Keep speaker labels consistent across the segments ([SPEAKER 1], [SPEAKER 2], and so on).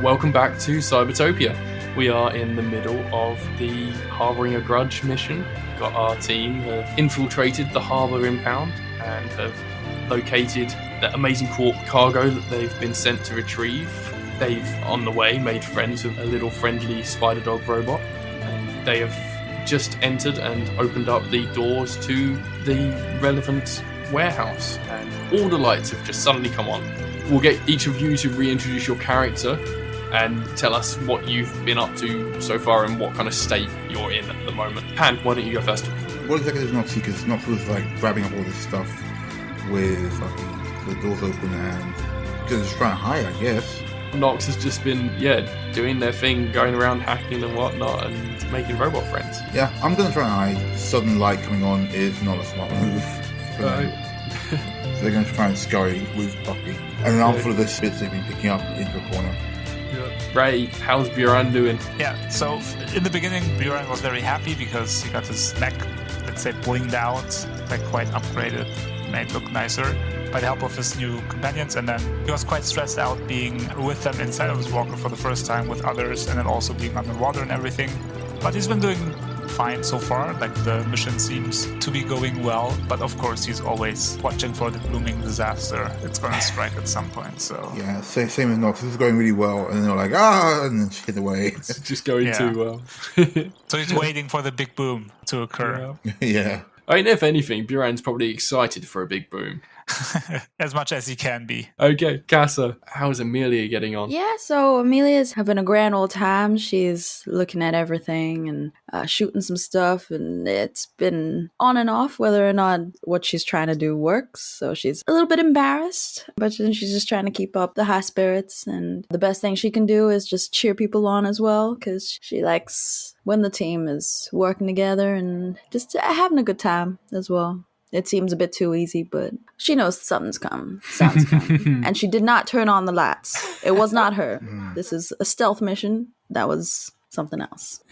[SPEAKER 1] welcome back to Cybertopia. We are in the middle of the Harbouring a Grudge mission. Got our team have infiltrated the harbour impound and have located the amazing cargo that they've been sent to retrieve. They've, on the way, made friends with a little friendly spider dog robot. And they have just entered and opened up the doors to the relevant warehouse. And all the lights have just suddenly come on. We'll get each of you to reintroduce your character and tell us what you've been up to so far and what kind of state you're in at the moment. Pan, why don't you go first?
[SPEAKER 2] What exactly is Nox? Because Nox was like grabbing up all this stuff with the doors open and because it's trying to hide, I guess.
[SPEAKER 1] Nox has just been, doing their thing, going around hacking and whatnot and making robot friends.
[SPEAKER 2] Yeah, I'm going to try and hide. Sudden light coming on is not a smart move. So they're going to try and scurry with Bucky. And an armful of this bits they've been picking up into a corner.
[SPEAKER 1] Ray, how's Buran doing?
[SPEAKER 3] Yeah, so in the beginning, Buran was very happy because he got his mech, let's say, blinged out, like quite upgraded, made look nicer by the help of his new companions. And then he was quite stressed out being with them inside of his walker for the first time with others and then also being underwater and everything. But he's been doing fine so far. Like the mission seems to be going well, but of course he's always watching for the looming disaster. It's going to strike at some point. So
[SPEAKER 2] yeah, same as Nox. This is going really well, and they're like and then shit away.
[SPEAKER 1] It's just going too well.
[SPEAKER 3] So he's waiting for the big boom to occur.
[SPEAKER 2] Yeah.
[SPEAKER 1] I mean, if anything, Buran's probably excited for a big boom.
[SPEAKER 3] As much as he can be.
[SPEAKER 1] Okay, Cassa, how's Amelia getting on?
[SPEAKER 4] Yeah, so Amelia's having a grand old time. She's looking at everything and shooting some stuff, and it's been on and off whether or not what she's trying to do works. So she's a little bit embarrassed, but then she's just trying to keep up the high spirits, and the best thing she can do is just cheer people on as well, because she likes when the team is working together and just having a good time as well. It seems a bit too easy, but she knows something's coming. Something's coming. And she did not turn on the lights. It was not her. This is a stealth mission. That was something else.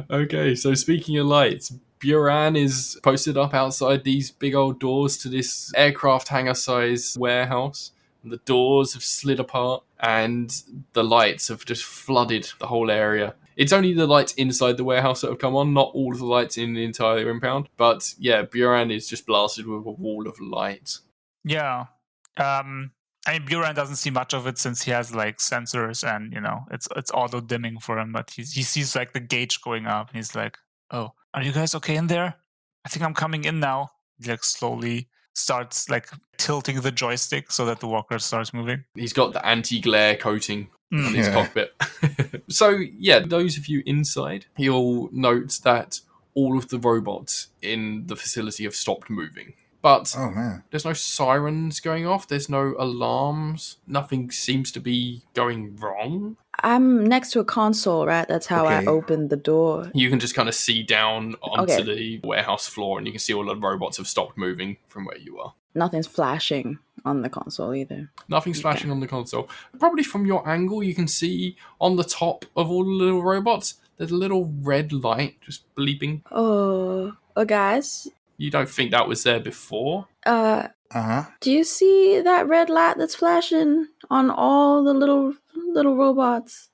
[SPEAKER 1] Okay, so speaking of lights, Buran is posted up outside these big old doors to this aircraft hangar-sized warehouse. The doors have slid apart and the lights have just flooded the whole area. It's only the lights inside the warehouse that have come on, not all of the lights in the entire impound. But yeah, Buran is just blasted with a wall of light.
[SPEAKER 3] Yeah. I mean, Buran doesn't see much of it since he has like sensors and, it's auto dimming for him. But he sees like the gauge going up and he's like, oh, are you guys okay in there? I think I'm coming in now. He like slowly starts like tilting the joystick so that the walker starts moving.
[SPEAKER 1] He's got the anti-glare coating on his cockpit. So yeah, those of you inside, you'll note that all of the robots in the facility have stopped moving. But there's no sirens going off, there's no alarms, nothing seems to be going wrong.
[SPEAKER 4] I'm next to a console, right? That's how I opened the door.
[SPEAKER 1] You can just kind of see down onto the warehouse floor and you can see all the robots have stopped moving from where you are.
[SPEAKER 4] Nothing's flashing on the console either.
[SPEAKER 1] Nothing's flashing on the console. Probably from your angle, you can see on the top of all the little robots, there's a little red light just bleeping.
[SPEAKER 4] Oh, guys.
[SPEAKER 1] You don't think that was there before?
[SPEAKER 4] Do you see that red light that's flashing on all the little robots?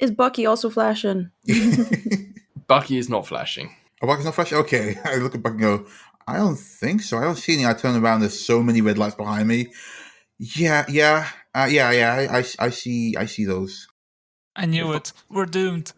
[SPEAKER 4] Is Bucky also flashing?
[SPEAKER 1] Bucky is not flashing.
[SPEAKER 2] Oh, Bucky's not flashing? Okay. I look at Bucky and go, I don't think so. I don't see any. I turn around, there's so many red lights behind me. I see those.
[SPEAKER 3] I knew it. We're doomed.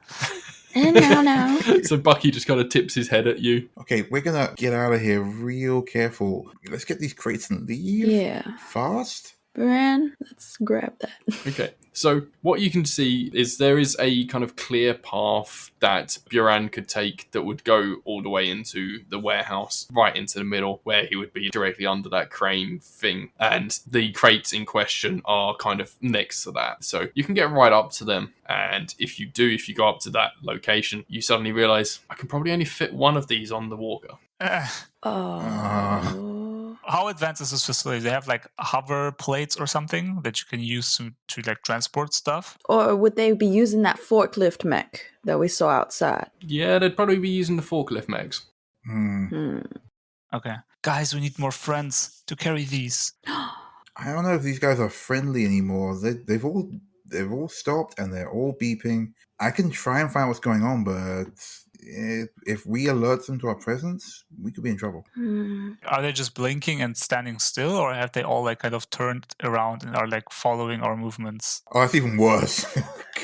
[SPEAKER 4] And now.
[SPEAKER 1] So Bucky just kind of tips his head at you.
[SPEAKER 2] Okay, we're gonna get out of here real careful. Let's get these crates and leave.
[SPEAKER 4] Yeah.
[SPEAKER 2] Fast.
[SPEAKER 4] Buran, let's grab that.
[SPEAKER 1] Okay, so what you can see is there is a kind of clear path that Buran could take that would go all the way into the warehouse, right into the middle, where he would be directly under that crane thing. And the crates in question are kind of next to that. So you can get right up to them. And if you go up to that location, you suddenly realize, I can probably only fit one of these on the walker.
[SPEAKER 3] How advanced is this facility? They have like hover plates or something that you can use to like transport stuff?
[SPEAKER 4] Or would they be using that forklift mech that we saw outside?
[SPEAKER 1] Yeah, they'd probably be using the forklift mechs.
[SPEAKER 3] Okay. Guys, we need more friends to carry these.
[SPEAKER 2] I don't know if these guys are friendly anymore. they've all stopped and they're all beeping. I can try and find what's going on, but if we alert them to our presence, we could be in trouble.
[SPEAKER 3] Are they just blinking and standing still, or have they all like kind of turned around and are like following our movements?
[SPEAKER 2] Oh, that's even worse.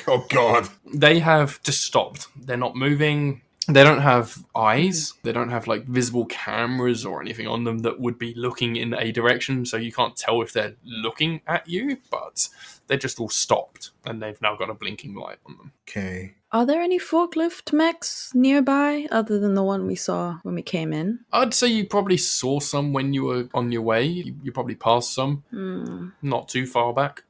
[SPEAKER 2] Oh, God.
[SPEAKER 1] They have just stopped. They're not moving. They don't have eyes. They don't have like visible cameras or anything on them that would be looking in a direction. So you can't tell if they're looking at you, but they're just all stopped and they've now got a blinking light on them.
[SPEAKER 2] Okay.
[SPEAKER 4] Are there any forklift mechs nearby other than the one we saw when we came in?
[SPEAKER 1] I'd say you probably saw some when you were on your way. You probably passed some. Not too far back.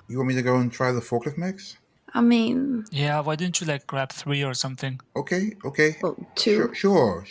[SPEAKER 2] You want me to go and try the forklift mechs?
[SPEAKER 4] I mean...
[SPEAKER 3] Yeah, why didn't you like grab 3 or something?
[SPEAKER 2] Okay.
[SPEAKER 4] Well, 2.
[SPEAKER 2] Sure.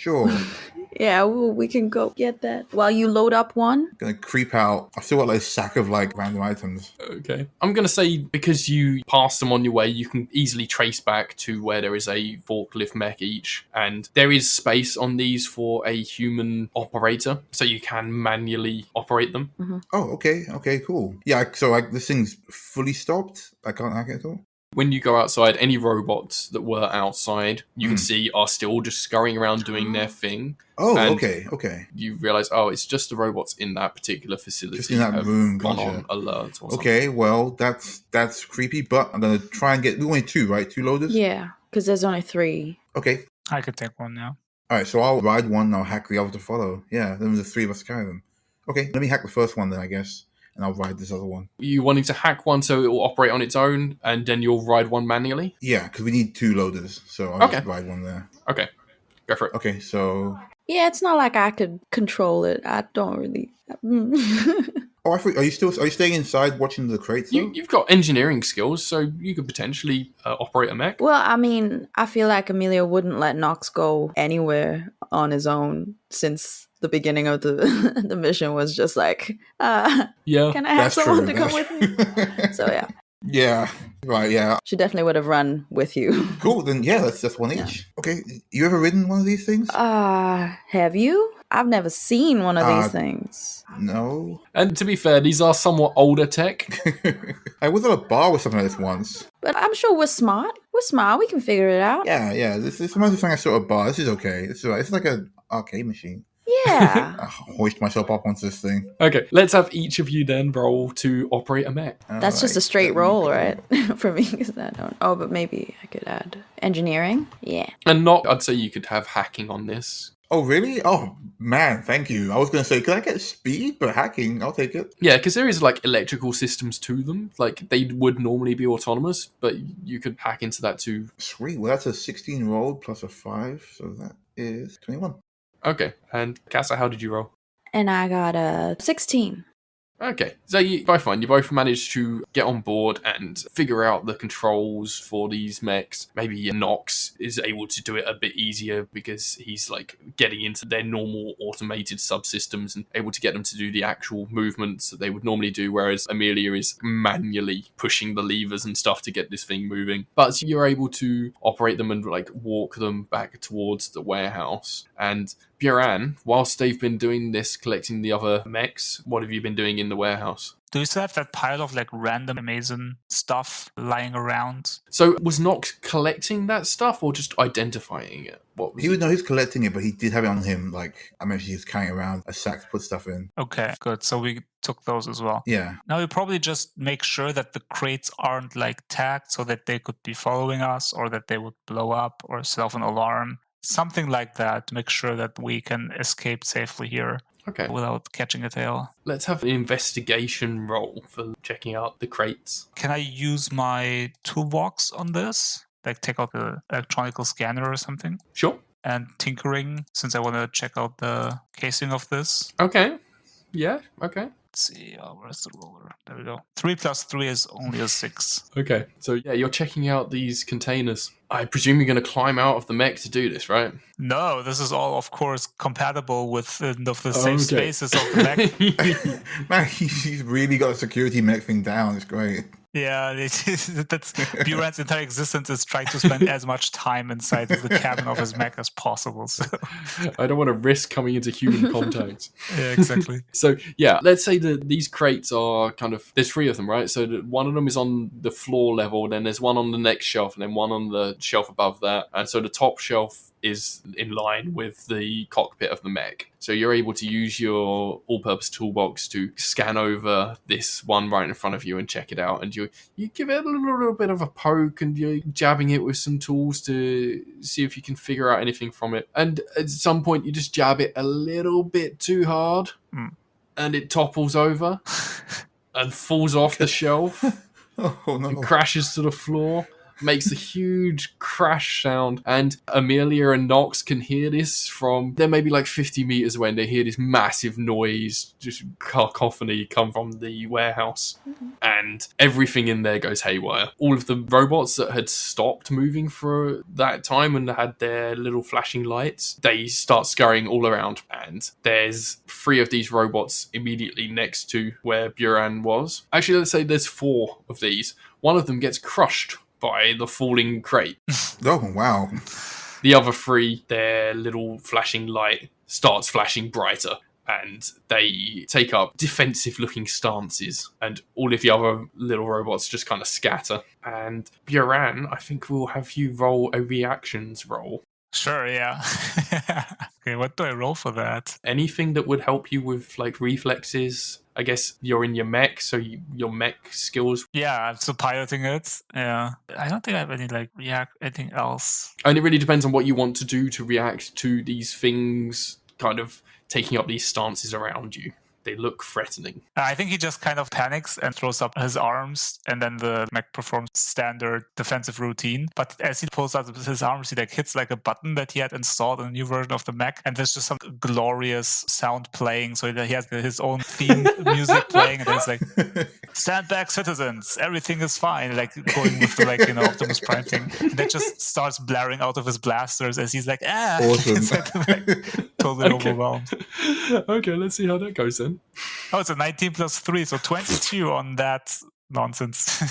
[SPEAKER 4] Yeah, well, we can go get that. While you load up one?
[SPEAKER 2] Gonna creep out. I've still got like a sack of like random items.
[SPEAKER 1] Okay. I'm going to say because you passed them on your way, you can easily trace back to where there is a forklift mech each. And there is space on these for a human operator, so you can manually operate them.
[SPEAKER 2] Oh, okay, cool. Yeah, so like this thing's fully stopped. I can't hack it at all.
[SPEAKER 1] When you go outside, any robots that were outside, you can see are still just scurrying around doing their thing.
[SPEAKER 2] Oh,
[SPEAKER 1] And
[SPEAKER 2] okay.
[SPEAKER 1] you realise, it's just the robots in that particular facility
[SPEAKER 2] Just in that
[SPEAKER 1] have
[SPEAKER 2] room,
[SPEAKER 1] gone
[SPEAKER 2] gotcha.
[SPEAKER 1] on alert or something.
[SPEAKER 2] Okay, well, that's creepy, but I'm gonna try and get... We only 2, right? 2 loaders?
[SPEAKER 4] Yeah, because there's only 3.
[SPEAKER 2] Okay.
[SPEAKER 3] I could take one now.
[SPEAKER 2] Alright, so I'll ride one and I'll hack the other to follow. Yeah, then the 3 of us carry them. Okay, let me hack the first one then, I guess. And I'll ride this other one.
[SPEAKER 1] You wanting to hack one so it will operate on its own, and then you'll ride one manually?
[SPEAKER 2] Yeah, because we need 2 loaders, so I'll just ride one there.
[SPEAKER 1] Okay, go for it.
[SPEAKER 2] Okay, so...
[SPEAKER 4] Yeah, it's not like I could control it. I don't really...
[SPEAKER 2] Oh, I thought, are you staying inside watching the crates?
[SPEAKER 1] You've got engineering skills, so you could potentially operate a mech.
[SPEAKER 4] Well, I mean, I feel like Amelia wouldn't let Nox go anywhere on his own since the beginning of the mission was just like,
[SPEAKER 1] Yeah,
[SPEAKER 4] can I have someone to come with me? So yeah.
[SPEAKER 2] Yeah, right, yeah.
[SPEAKER 4] She definitely would have run with you.
[SPEAKER 2] Cool, then yeah, that's one each. Okay, you ever ridden one of these things?
[SPEAKER 4] Have you? I've never seen one of these things.
[SPEAKER 2] No.
[SPEAKER 1] And to be fair, these are somewhat older tech.
[SPEAKER 2] I was at a bar with something like this once.
[SPEAKER 4] But I'm sure we're smart. We're smart. We can figure it out.
[SPEAKER 2] Yeah. This is something I saw at a bar. This is okay. It's all right. It's like an arcade machine.
[SPEAKER 4] Yeah.
[SPEAKER 2] I'll hoist myself up onto this thing.
[SPEAKER 1] Okay, let's have each of you then roll to operate a mech.
[SPEAKER 4] That's just a straight roll, right? For me, because I don't. Oh, but maybe I could add engineering. Yeah.
[SPEAKER 1] And I'd say you could have hacking on this.
[SPEAKER 2] Oh, really? Oh, man, thank you. I was going to say, could I get speed? But hacking, I'll take it.
[SPEAKER 1] Yeah, because there is like electrical systems to them. Like they would normally be autonomous, but you could hack into that too.
[SPEAKER 2] Sweet. Well, that's a 16 roll plus a 5, so that is 21.
[SPEAKER 1] Okay, and Cassa, how did you roll?
[SPEAKER 4] And I got a 16.
[SPEAKER 1] Okay, so you both fine. You both managed to get on board and figure out the controls for these mechs. Maybe Nox is able to do it a bit easier because he's like getting into their normal automated subsystems and able to get them to do the actual movements that they would normally do, whereas Amelia is manually pushing the levers and stuff to get this thing moving. But you're able to operate them and like walk them back towards the warehouse. And Buran, whilst they've been doing this, collecting the other mechs, what have you been doing in the warehouse?
[SPEAKER 3] Do we still have that pile of like random Amazon stuff lying around?
[SPEAKER 1] So was Nox collecting that stuff or just identifying it? What was
[SPEAKER 2] He would know he's collecting it, but he did have it on him. Like, I mentioned, he's carrying around a sack to put stuff in.
[SPEAKER 3] Okay, good. So we took those as well.
[SPEAKER 2] Yeah.
[SPEAKER 3] Now we probably just make sure that the crates aren't like tagged so that they could be following us or that they would blow up or set off an alarm. Something like that to make sure that we can escape safely here.
[SPEAKER 1] Okay.
[SPEAKER 3] Without catching a tail.
[SPEAKER 1] Let's have an investigation roll for checking out the crates.
[SPEAKER 3] Can I use my toolbox on this? Like take out the electronical scanner or something?
[SPEAKER 1] Sure.
[SPEAKER 3] And tinkering, since I want to check out the casing of this.
[SPEAKER 1] Okay. Yeah, okay.
[SPEAKER 3] Let's see, where's the roller? There we go. 3 plus 3 is only a 6.
[SPEAKER 1] Okay, so yeah, you're checking out these containers. I presume you're going to climb out of the mech to do this, right?
[SPEAKER 3] No, this is all, of course, compatible with the safe spaces of the mech.
[SPEAKER 2] Man, he's really got a security mech thing down. It's great.
[SPEAKER 3] Yeah, that's Buran's entire existence is trying to spend as much time inside the cabin of his mech as possible. So
[SPEAKER 1] I don't want to risk coming into human contact.
[SPEAKER 3] yeah, exactly.
[SPEAKER 1] So yeah, let's say that these crates are kind of, there's 3 of them, right? So one of them is on the floor level, then there's one on the next shelf, and then one on the shelf above that. And so the top shelf is in line with the cockpit of the mech. So you're able to use your all-purpose toolbox to scan over this one right in front of you and check it out. And you give it a little bit of a poke, and you're jabbing it with some tools to see if you can figure out anything from it. And at some point, you just jab it a little bit too hard, and it topples over and falls off the shelf.
[SPEAKER 2] Oh no!
[SPEAKER 1] And crashes to the floor. Makes a huge crash sound, and Amelia and Nox can hear this from, they're maybe like 50 meters away, and they hear this massive noise, just cacophony, come from the warehouse. And everything in there goes haywire. All of the robots that had stopped moving for that time and had their little flashing lights, they start scurrying all around, and there's 3 of these robots immediately next to where Buran was. Actually, let's say there's 4 of these. One of them gets crushed by the falling crate.
[SPEAKER 2] Oh, wow.
[SPEAKER 1] The other 3, their little flashing light starts flashing brighter, and they take up defensive-looking stances, and all of the other little robots just kind of scatter. And Buran, I think we'll have you roll a reactions roll.
[SPEAKER 3] Sure, yeah. Okay, what do I roll for that?
[SPEAKER 1] Anything that would help you with, like, reflexes. I guess you're in your mech, so your mech skills.
[SPEAKER 3] Yeah, I'm still piloting it. Yeah. I don't think I have any, anything else.
[SPEAKER 1] And it really depends on what you want to do to react to these things kind of taking up these stances around you. They look threatening.
[SPEAKER 3] I think he just kind of panics and throws up his arms, and then the mech performs standard defensive routine. But as he pulls out his arms, he hits a button that he had installed in a new version of the mech, and there's just some glorious sound playing. So he has his own theme music playing, and it's "Stand back, citizens! Everything is fine." Going with the Optimus Prime thing. And that just starts blaring out of his blasters as he's
[SPEAKER 2] Awesome.
[SPEAKER 3] Totally overwhelmed.
[SPEAKER 1] Okay, let's see how that goes then.
[SPEAKER 3] Oh, it's a 19 plus 3, so 22 on that nonsense.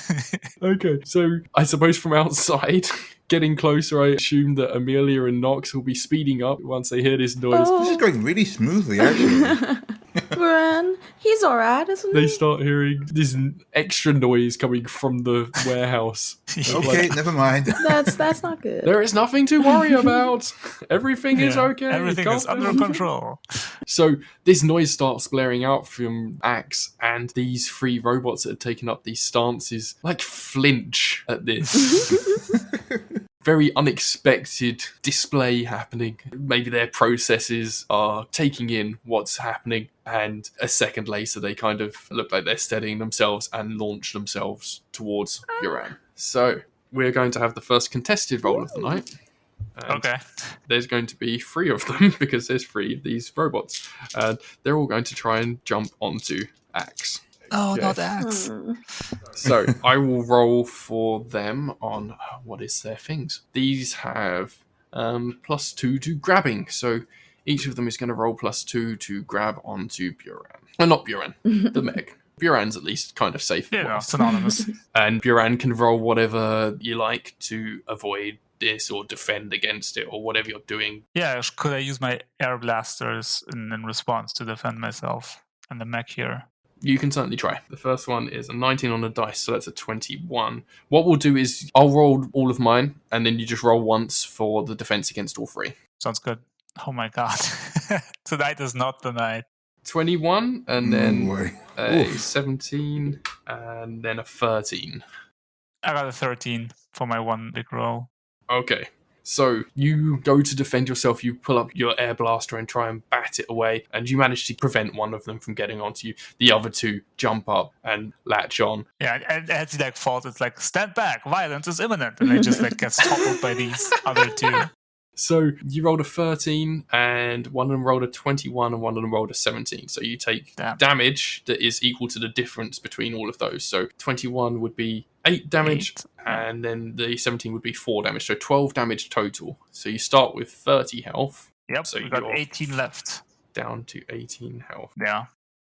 [SPEAKER 1] Okay, so I suppose from outside, getting closer, I assume that Amelia and Nox will be speeding up once they hear this noise.
[SPEAKER 2] This is going really smoothly, actually.
[SPEAKER 4] Buran, he's alright, isn't he?
[SPEAKER 1] They start hearing this extra noise coming from the warehouse.
[SPEAKER 2] Okay, never mind.
[SPEAKER 4] That's not good.
[SPEAKER 1] There is nothing to worry about. Everything is okay.
[SPEAKER 3] Everything is under control.
[SPEAKER 1] So this noise starts blaring out from Axe, and these 3 robots that have taken up these stances flinch at this. Very unexpected display happening. Maybe their processes are taking in what's happening, and a second later they kind of look like they're steadying themselves and launch themselves towards Buran. So we're going to have the first contested roll of the night. And
[SPEAKER 3] okay.
[SPEAKER 1] There's going to be 3 of them because there's 3 of these robots. And they're all going to try and jump onto Axe.
[SPEAKER 3] Oh,
[SPEAKER 1] Okay.
[SPEAKER 3] not Axe.
[SPEAKER 1] So I will roll for them on what is their things. These have +2 to grabbing. So each of them is going to roll +2 to grab onto Buran. Well, not Buran, the mech. Buran's at least kind of safe.
[SPEAKER 3] Yeah, synonymous.
[SPEAKER 1] And Buran can roll whatever you like to avoid this or defend against it or whatever you're doing.
[SPEAKER 3] Yeah, could I use my air blasters in response to defend myself and the mech here?
[SPEAKER 1] You can certainly try. The first one is a 19 on the dice, so that's a 21. What we'll do is I'll roll all of mine, and then you just roll once for the defense against all 3.
[SPEAKER 3] Sounds good. Oh my god. Tonight is not the night.
[SPEAKER 1] 21, and then
[SPEAKER 2] No way.
[SPEAKER 1] a
[SPEAKER 2] Oof.
[SPEAKER 1] 17, and then a 13.
[SPEAKER 3] I got a 13 for my one big roll.
[SPEAKER 1] Okay. So you go to defend yourself, you pull up your air blaster and try and bat it away, and you manage to prevent one of them from getting onto you. The other 2 jump up and latch on.
[SPEAKER 3] Yeah, and as he falls, it's stand back, violence is imminent, and they just gets toppled by these other 2.
[SPEAKER 1] So you rolled a 13, and one of them rolled a 21, and one of them rolled a 17. So you take damage that is equal to the difference between all of those. So 21 would be 8 damage, and then the 17 would be 4 damage. So 12 damage total. So you start with 30 health.
[SPEAKER 3] Yep,
[SPEAKER 1] so
[SPEAKER 3] we got 18 left.
[SPEAKER 1] Down to 18 health.
[SPEAKER 3] Yeah.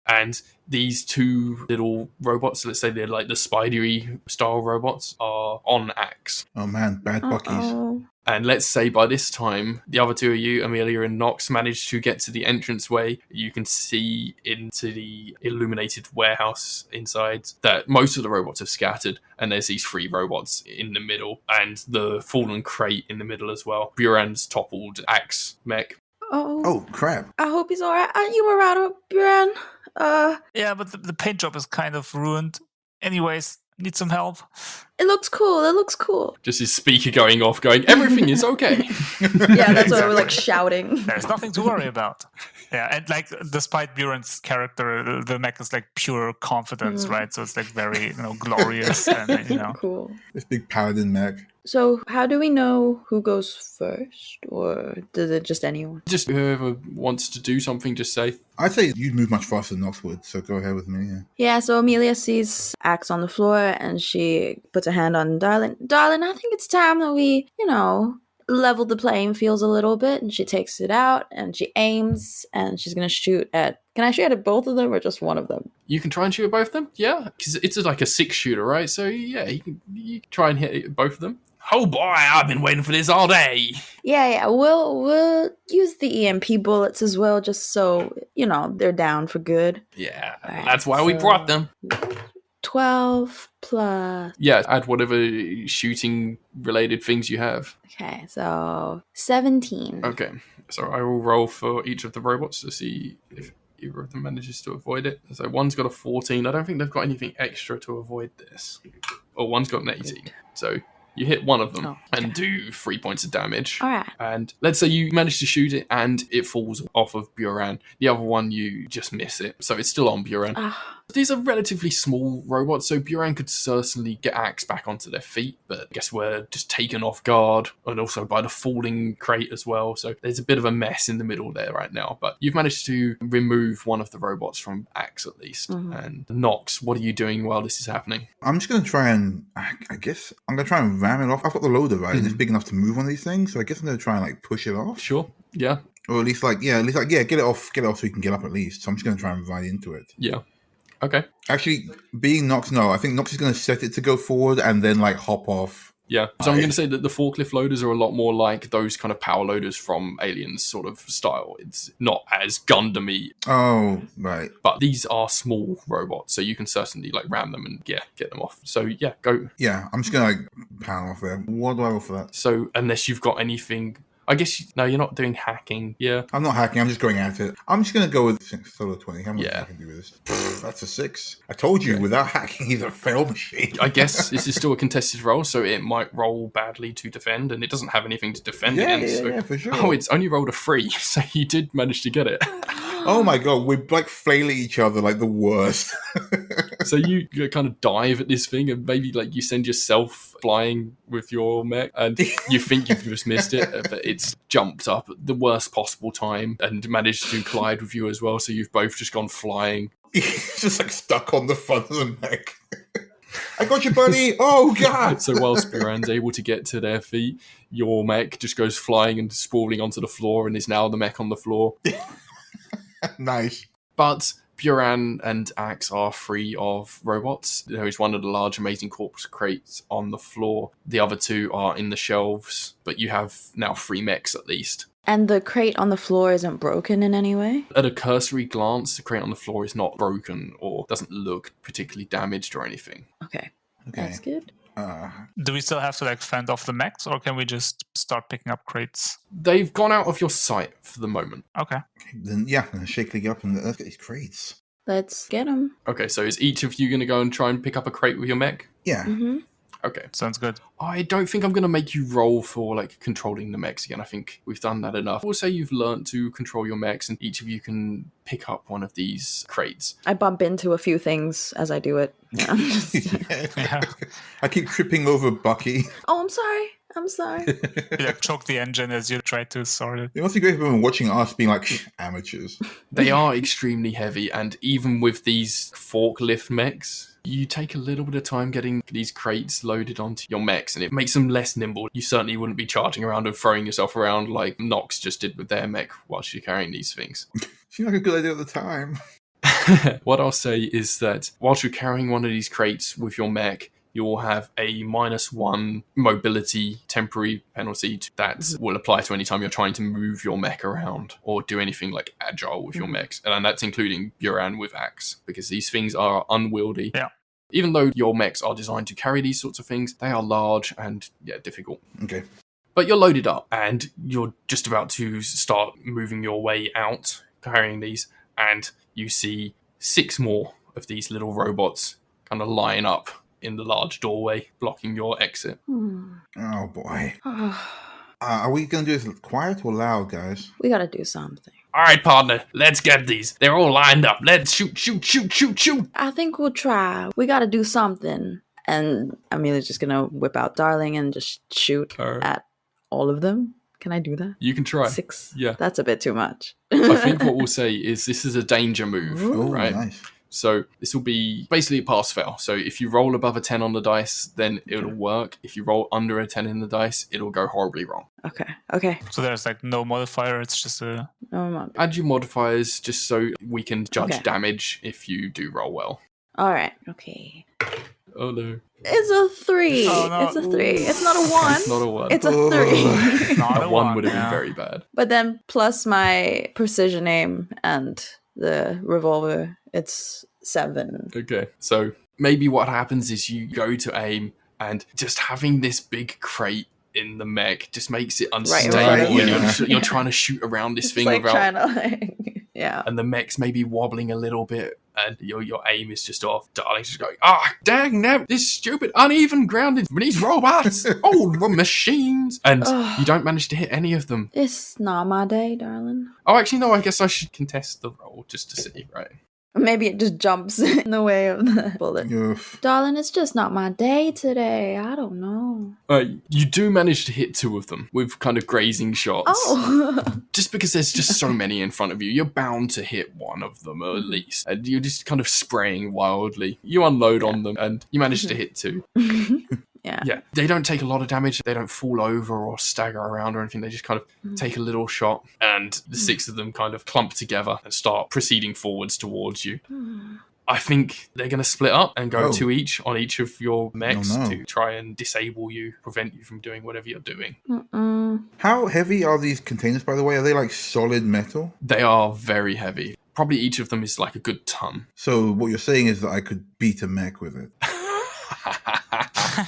[SPEAKER 1] And these two little robots, let's say they're like the spidery style robots, are on Axe.
[SPEAKER 2] Oh man, bad Buckies.
[SPEAKER 4] Uh-oh.
[SPEAKER 1] And let's say by this time, the other two of you, Amelia and Nox, managed to get to the entranceway. You can see into the illuminated warehouse inside that most of the robots have scattered. And there's these 3 robots in the middle and the fallen crate in the middle as well. Buran's toppled Axe mech.
[SPEAKER 2] Oh crap.
[SPEAKER 4] I hope he's alright. You were right, Buran.
[SPEAKER 3] Yeah, but the paint job is kind of ruined. Anyways, need some help.
[SPEAKER 4] It looks cool.
[SPEAKER 1] Just his speaker going off, going, everything is okay.
[SPEAKER 4] Yeah, that's why we're like shouting.
[SPEAKER 3] There's nothing to worry about. Yeah, and like despite Buran's character, the mech is like pure confidence, right? So it's like very, glorious and
[SPEAKER 4] Cool.
[SPEAKER 2] This big paladin mech.
[SPEAKER 4] So how do we know who goes first, or does it just anyone?
[SPEAKER 1] Just whoever wants to do something, just say.
[SPEAKER 2] I'd say you'd move much faster than Nox would, so go ahead with me, yeah.
[SPEAKER 4] Yeah, so Amelia sees Axe on the floor and she puts a hand on Darlin. Darlin, I think it's time that we, level the playing fields a little bit. And she takes it out and she aims and she's going to shoot at... Can I shoot at both of them or just one of them?
[SPEAKER 1] You can try and shoot at both of them, yeah. Because it's like a 6-shooter, right? So yeah, you can try and hit both of them. Oh boy, I've been waiting for this all day.
[SPEAKER 4] Yeah, we'll use the EMP bullets as well, just so, they're down for good.
[SPEAKER 1] Yeah,
[SPEAKER 4] Right,
[SPEAKER 1] that's why we brought them.
[SPEAKER 4] 12 plus...
[SPEAKER 1] Yeah, add whatever shooting-related things you have.
[SPEAKER 4] Okay, so 17.
[SPEAKER 1] Okay, so I will roll for each of the robots to see if either of them manages to avoid it. So one's got a 14. I don't think they've got anything extra to avoid this. Or one's got an 18. So... you hit one of them and do 3 points of damage.
[SPEAKER 4] All right.
[SPEAKER 1] And let's say you manage to shoot it and it falls off of Buran. The other one, you just miss it. So it's still on Buran. These are relatively small robots, so Buran could certainly get Axe back onto their feet, but I guess we're just taken off guard, and also by the falling crate as well. So there's a bit of a mess in the middle there right now. But you've managed to remove one of the robots from Axe at least. Mm-hmm. And Nox, what are you doing while this is happening?
[SPEAKER 2] I'm just going to try and, I guess, I'm going to try and ram it off. I've got the loader, right? And it's big enough to move one of these things, so I guess I'm going to try and push it off.
[SPEAKER 1] Sure, yeah.
[SPEAKER 2] Or at least get it off so you can get up at least. So I'm just going to try and ride into it.
[SPEAKER 1] Yeah. Okay.
[SPEAKER 2] Actually, being Nox, no, I think Nox is going to set it to go forward and then hop off.
[SPEAKER 1] Yeah. So I'm going to say that the forklift loaders are a lot more like those kind of power loaders from Aliens sort of style. It's not as Gundam-y.
[SPEAKER 2] Oh, right.
[SPEAKER 1] But these are small robots, so you can certainly ram them and get them off. So yeah, go.
[SPEAKER 2] Yeah, I'm just going to power off there. What do I roll for that?
[SPEAKER 1] So unless you've got anything... I guess, no, you're not doing hacking. Yeah.
[SPEAKER 2] I'm not hacking. I'm just going at it. I'm just going to go with solo 20. How much I can do with this? That's a 6. I told you, without hacking, he's a fail machine.
[SPEAKER 1] I guess this is still a contested roll, so it might roll badly to defend, and it doesn't have anything to defend against.
[SPEAKER 2] Yeah, for sure.
[SPEAKER 1] Oh, it's only rolled a 3, so you did manage to get it.
[SPEAKER 2] Oh my god, we're flailing each other like the worst.
[SPEAKER 1] So you kind of dive at this thing and maybe you send yourself flying with your mech and you think you've just missed it, but it's jumped up at the worst possible time and managed to collide with you as well. So you've both just gone flying.
[SPEAKER 2] He's just stuck on the front of the mech. I got you, buddy. Oh god.
[SPEAKER 1] So whilst Buran's able to get to their feet, your mech just goes flying and sprawling onto the floor and is now the mech on the floor.
[SPEAKER 2] Nice.
[SPEAKER 1] But Buran and Axe are free of robots. There is one of the large Amazing Corpse crates on the floor. The other two are in the shelves, but you have now 3 mechs at least.
[SPEAKER 4] And the crate on the floor isn't broken in any way?
[SPEAKER 1] At a cursory glance, the crate on the floor is not broken or doesn't look particularly damaged or anything.
[SPEAKER 4] Okay. That's good.
[SPEAKER 3] Do we still have to fend off the mechs, or can we just start picking up crates?
[SPEAKER 1] They've gone out of your sight for the moment.
[SPEAKER 3] Okay.
[SPEAKER 2] Then I'm going to shakily get up and let's get these crates.
[SPEAKER 4] Let's get them.
[SPEAKER 1] Okay, so is each of you going to go and try and pick up a crate with your mech?
[SPEAKER 2] Yeah.
[SPEAKER 4] Mm-hmm.
[SPEAKER 1] Okay.
[SPEAKER 3] Sounds good.
[SPEAKER 1] I don't think I'm going to make you roll for controlling the mechs again. I think we've done that enough. We'll say you've learned to control your mechs and each of you can pick up one of these crates.
[SPEAKER 4] I bump into a few things as I do it. Yeah.
[SPEAKER 3] Yeah.
[SPEAKER 2] I keep tripping over Bucky.
[SPEAKER 4] Oh, I'm sorry.
[SPEAKER 3] You choke the engine as you try to sort it.
[SPEAKER 2] It must be great for them watching us being amateurs.
[SPEAKER 1] They are extremely heavy, and even with these forklift mechs, you take a little bit of time getting these crates loaded onto your mechs, and it makes them less nimble. You certainly wouldn't be charging around and throwing yourself around like Nox just did with their mech whilst you're carrying these things.
[SPEAKER 2] Seemed like a good idea at the time.
[SPEAKER 1] What I'll say is that whilst you're carrying one of these crates with your mech, you will have a -1 mobility temporary penalty that will apply to any time you're trying to move your mech around or do anything like agile with your mechs. And that's including Buran with axe, because these things are unwieldy.
[SPEAKER 3] Yeah.
[SPEAKER 1] Even though your mechs are designed to carry these sorts of things, they are large and difficult.
[SPEAKER 2] Okay.
[SPEAKER 1] But you're loaded up and you're just about to start moving your way out carrying these, and you see 6 more of these little robots kind of line up in the large doorway, blocking your exit.
[SPEAKER 2] Oh boy. Are we going to do this quiet or loud, guys?
[SPEAKER 4] We gotta do something.
[SPEAKER 1] All right, partner, let's get these. They're all lined up. Let's shoot.
[SPEAKER 4] I think we'll try. We gotta do something. And Amelia's just gonna whip out Darling and just shoot at all of them. Can I do that?
[SPEAKER 1] You can try.
[SPEAKER 4] 6.
[SPEAKER 1] Yeah.
[SPEAKER 4] That's a bit too much.
[SPEAKER 1] I think what we'll say is this is a danger move, right?
[SPEAKER 2] Nice.
[SPEAKER 1] So this will be basically a pass-fail. So if you roll above a 10 on the dice, then it'll work. If you roll under a 10 in the dice, it'll go horribly wrong.
[SPEAKER 4] Okay.
[SPEAKER 3] So there's like no modifier, it's just a...
[SPEAKER 4] No,
[SPEAKER 1] Add your modifiers just so we can judge damage if you do roll well.
[SPEAKER 4] all right. Okay.
[SPEAKER 1] Oh no.
[SPEAKER 4] It's a 3.
[SPEAKER 3] Oh, no.
[SPEAKER 4] It's a 3. It's not a 1.
[SPEAKER 1] It's not a 1.
[SPEAKER 4] It's a 3.
[SPEAKER 3] Not
[SPEAKER 1] A 1 would have been very bad.
[SPEAKER 4] But then plus my precision aim and the revolver, it's 7.
[SPEAKER 1] Okay, so maybe what happens is you go to aim, and just having this big crate in the mech just makes it unstable.
[SPEAKER 4] Right.
[SPEAKER 1] And you're trying to shoot around this
[SPEAKER 4] It's
[SPEAKER 1] thing
[SPEAKER 4] like
[SPEAKER 1] without...
[SPEAKER 4] trying to yeah.
[SPEAKER 1] And the mech's maybe wobbling a little bit, and your aim is just off. Darling's just going, dang, now this stupid uneven grounding. These robots, we're machines. And you don't manage to hit any of them.
[SPEAKER 4] It's not my day, darling.
[SPEAKER 1] Oh, actually, no, I guess I should contest the roll just to see, right?
[SPEAKER 4] Maybe it just jumps in the way of the bullet.
[SPEAKER 2] Oof.
[SPEAKER 4] Darling, it's just not my day today. I don't know.
[SPEAKER 1] You do manage to hit 2 of them with kind of grazing shots.
[SPEAKER 4] Oh.
[SPEAKER 1] Just because there's just so many in front of you, you're bound to hit one of them at least. And you're just kind of spraying wildly. You unload on them, and you manage to hit 2. Yeah, they don't take a lot of damage. They don't fall over or stagger around or anything. They just kind of take a little shot, and the 6 of them kind of clump together and start proceeding forwards towards you. I think they're going to split up and go 2 each on each of your mechs to try and disable you, prevent you from doing whatever you're doing.
[SPEAKER 2] How heavy are these containers, by the way? Are they like solid metal?
[SPEAKER 1] They are very heavy. Probably each of them is like a good ton.
[SPEAKER 2] So what you're saying is that I could beat a mech with it.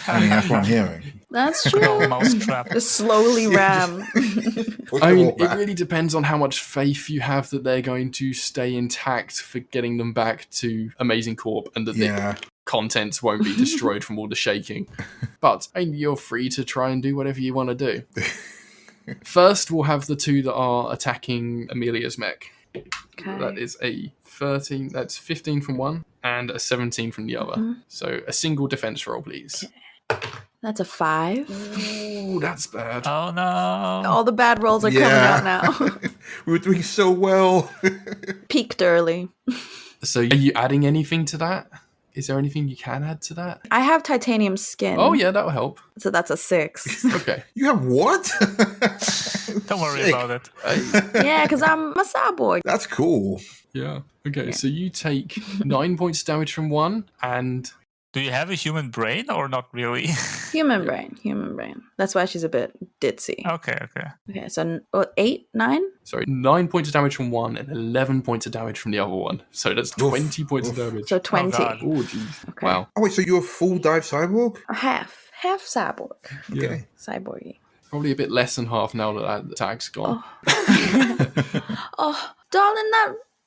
[SPEAKER 2] I mean, that's what I'm hearing.
[SPEAKER 4] That's true.
[SPEAKER 3] Mousetrap.
[SPEAKER 4] Just slowly ram.
[SPEAKER 1] I mean, it really depends on how much faith you have that they're going to stay intact for getting them back to Amazing Corp, and that the contents won't be destroyed from all the shaking. But you're free to try and do whatever you want to do. First, we'll have the 2 that are attacking Amelia's mech.
[SPEAKER 4] Okay.
[SPEAKER 1] That is a 13, that's 15 from one, and a 17 from the other. So a single defense roll, please.
[SPEAKER 4] That's a 5.
[SPEAKER 1] Ooh, that's bad.
[SPEAKER 3] Oh no.
[SPEAKER 4] All the bad rolls are coming out now.
[SPEAKER 2] We were doing so well.
[SPEAKER 4] Peaked early.
[SPEAKER 1] So are you adding anything to that? Is there anything you can add to that?
[SPEAKER 4] I have titanium skin.
[SPEAKER 1] Oh yeah, that'll help.
[SPEAKER 4] So that's a 6.
[SPEAKER 1] Okay.
[SPEAKER 2] You have what?
[SPEAKER 3] Don't worry about it.
[SPEAKER 4] Yeah, because I'm a cyborg.
[SPEAKER 2] That's cool.
[SPEAKER 1] Yeah. Okay, so you take 9 points of damage from one, and...
[SPEAKER 3] Do you have a human brain or not really?
[SPEAKER 4] Human brain. That's why she's a bit ditzy.
[SPEAKER 3] Okay.
[SPEAKER 4] Okay, so 8, 9?
[SPEAKER 1] Sorry, 9 points of damage from one and 11 points of damage from the other one. So that's 20 points of damage.
[SPEAKER 4] So 20.
[SPEAKER 3] God.
[SPEAKER 1] Oh, jeez.
[SPEAKER 4] Okay.
[SPEAKER 1] Wow.
[SPEAKER 2] Oh, wait, so you're a full dive cyborg?
[SPEAKER 4] Half cyborg.
[SPEAKER 1] Yeah.
[SPEAKER 2] Okay.
[SPEAKER 4] Cyborgy.
[SPEAKER 1] Probably a bit less than half now that the tag's gone.
[SPEAKER 4] Oh, darling,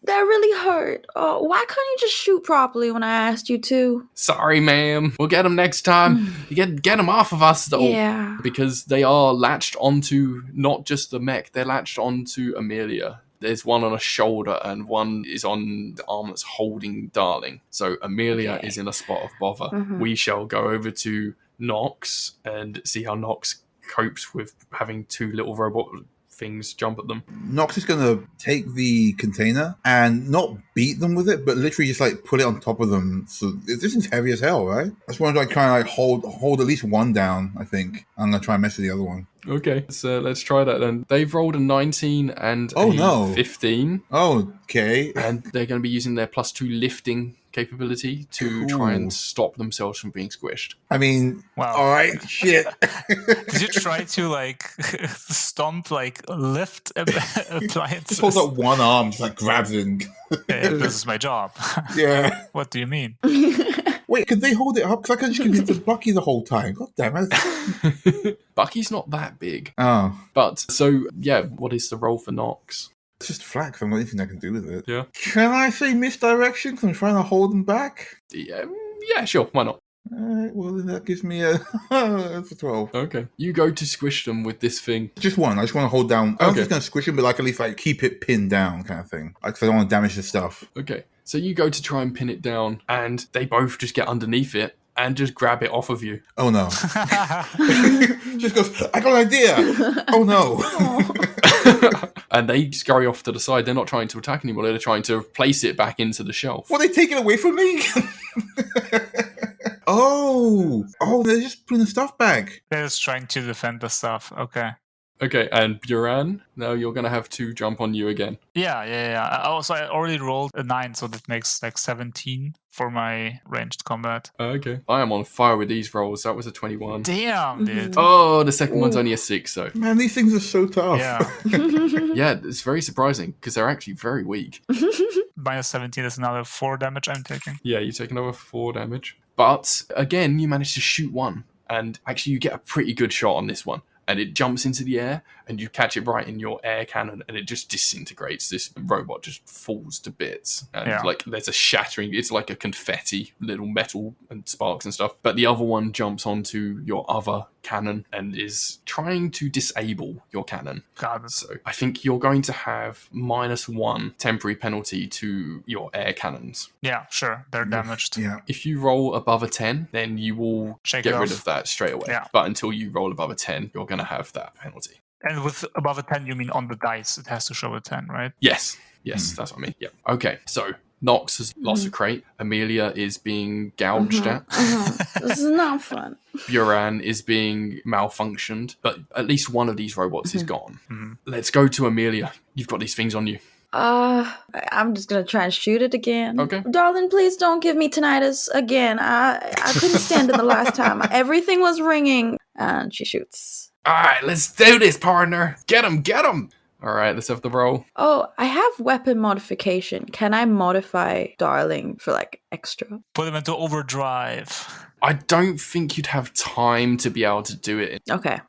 [SPEAKER 4] that really hurt. Oh, why couldn't you just shoot properly when I asked you to?
[SPEAKER 1] Sorry, ma'am. We'll get them next time. You get them off of us, though.
[SPEAKER 4] Yeah.
[SPEAKER 1] Because they are latched onto not just the mech, they're latched onto Amelia. There's one on a shoulder and one is on the arm that's holding Darling. So Amelia is in a spot of bother. We shall go over to Nox and see how Nox copes with having 2 little robot things jump at them.
[SPEAKER 2] Nox is going to take the container and not beat them with it, but literally just like put it on top of them. So this is heavy as hell, right? I just want to like try and like hold at least one down, I think. I'm going to try and mess with the other one.
[SPEAKER 1] Okay, so let's try that then. They've rolled a 19 and a 15.
[SPEAKER 2] Okay.
[SPEAKER 1] And they're going to be using their +2 lifting capability to try and stop themselves from being squished.
[SPEAKER 2] I mean,
[SPEAKER 3] wow.
[SPEAKER 2] All right, shit.
[SPEAKER 3] Did you try to like stomp, like lift appliances?
[SPEAKER 2] Just holds up one arm, just like grabs it. And...
[SPEAKER 3] yeah, this is my job.
[SPEAKER 2] Yeah.
[SPEAKER 3] What do you mean?
[SPEAKER 2] Wait, could they hold it up? Because I could just give it to Bucky the whole time. God damn it.
[SPEAKER 1] Bucky's not that big.
[SPEAKER 2] Oh.
[SPEAKER 1] But, so, yeah, what is the roll for Nox?
[SPEAKER 2] It's just flat because I've got anything I can do with it.
[SPEAKER 1] Yeah.
[SPEAKER 2] Can I say misdirection because I'm trying to hold them back?
[SPEAKER 1] Yeah, sure, why not?
[SPEAKER 2] Alright, well then that gives me a 12.
[SPEAKER 1] Okay. You go to squish them with this thing.
[SPEAKER 2] Just one. I just want to hold down. I'm just going to squish them, but like at least like keep it pinned down kind of thing. Because I don't want to damage the stuff.
[SPEAKER 1] Okay. So you go to try and pin it down, and they both just get underneath it and just grab it off of you.
[SPEAKER 2] Oh no. Just goes, I got an idea. Oh no.
[SPEAKER 1] And they scurry off to the side. They're not trying to attack anymore. They're trying to place it back into the shelf.
[SPEAKER 2] What, they take it away from me? Oh, they're just putting the stuff back.
[SPEAKER 3] They're just trying to defend the stuff.
[SPEAKER 1] Okay, and Buran, now you're going to have to jump on you again.
[SPEAKER 3] Yeah. I already rolled a 9, so that makes like 17 for my ranged combat.
[SPEAKER 1] Okay. I am on fire with these rolls. That was a 21.
[SPEAKER 3] Damn, dude.
[SPEAKER 1] Oh, the second one's only a 6, though.
[SPEAKER 2] Man, these things are so tough.
[SPEAKER 3] Yeah.
[SPEAKER 1] Yeah, it's very surprising because they're actually very weak.
[SPEAKER 3] Minus 17 is another 4 damage I'm taking.
[SPEAKER 1] Yeah, you take another 4 damage. But again, you manage to shoot one. And actually, you get a pretty good shot on this one. And it jumps into the air, and you catch it right in your air cannon, and it just disintegrates. This robot just falls to bits, and like there's a shattering. It's like a confetti, little metal and sparks and stuff. But the other one jumps onto your other cannon and is trying to disable your cannon.
[SPEAKER 3] God.
[SPEAKER 1] So I think you're going to have -1 temporary penalty to your air cannons.
[SPEAKER 3] Yeah, sure. They're damaged.
[SPEAKER 2] Yeah.
[SPEAKER 1] If you roll above a 10, then you will
[SPEAKER 3] Shake
[SPEAKER 1] get
[SPEAKER 3] it
[SPEAKER 1] rid
[SPEAKER 3] off.
[SPEAKER 1] of that straight away.
[SPEAKER 3] Yeah.
[SPEAKER 1] But until you roll above a 10, you're going to have that penalty.
[SPEAKER 3] And with above a 10, you mean on the dice. It has to show a 10, right?
[SPEAKER 1] Yes, that's what I mean. Yeah. Okay, so Nox has lost a crate. Amelia is being gouged at.
[SPEAKER 4] This is not fun.
[SPEAKER 1] Buran is being malfunctioned, but at least one of these robots is gone. Let's go to Amelia. You've got these things on you.
[SPEAKER 4] I'm just gonna try and shoot it again.
[SPEAKER 1] Okay.
[SPEAKER 4] Darling, please don't give me tinnitus again. I couldn't stand it the last time. Everything was ringing. And she shoots.
[SPEAKER 1] All right, let's do this, partner. Get him. All right, let's have the roll.
[SPEAKER 4] Oh, I have weapon modification. Can I modify Darling for like extra?
[SPEAKER 3] Put them into overdrive.
[SPEAKER 1] I don't think you'd have time to be able to do it.
[SPEAKER 4] Okay.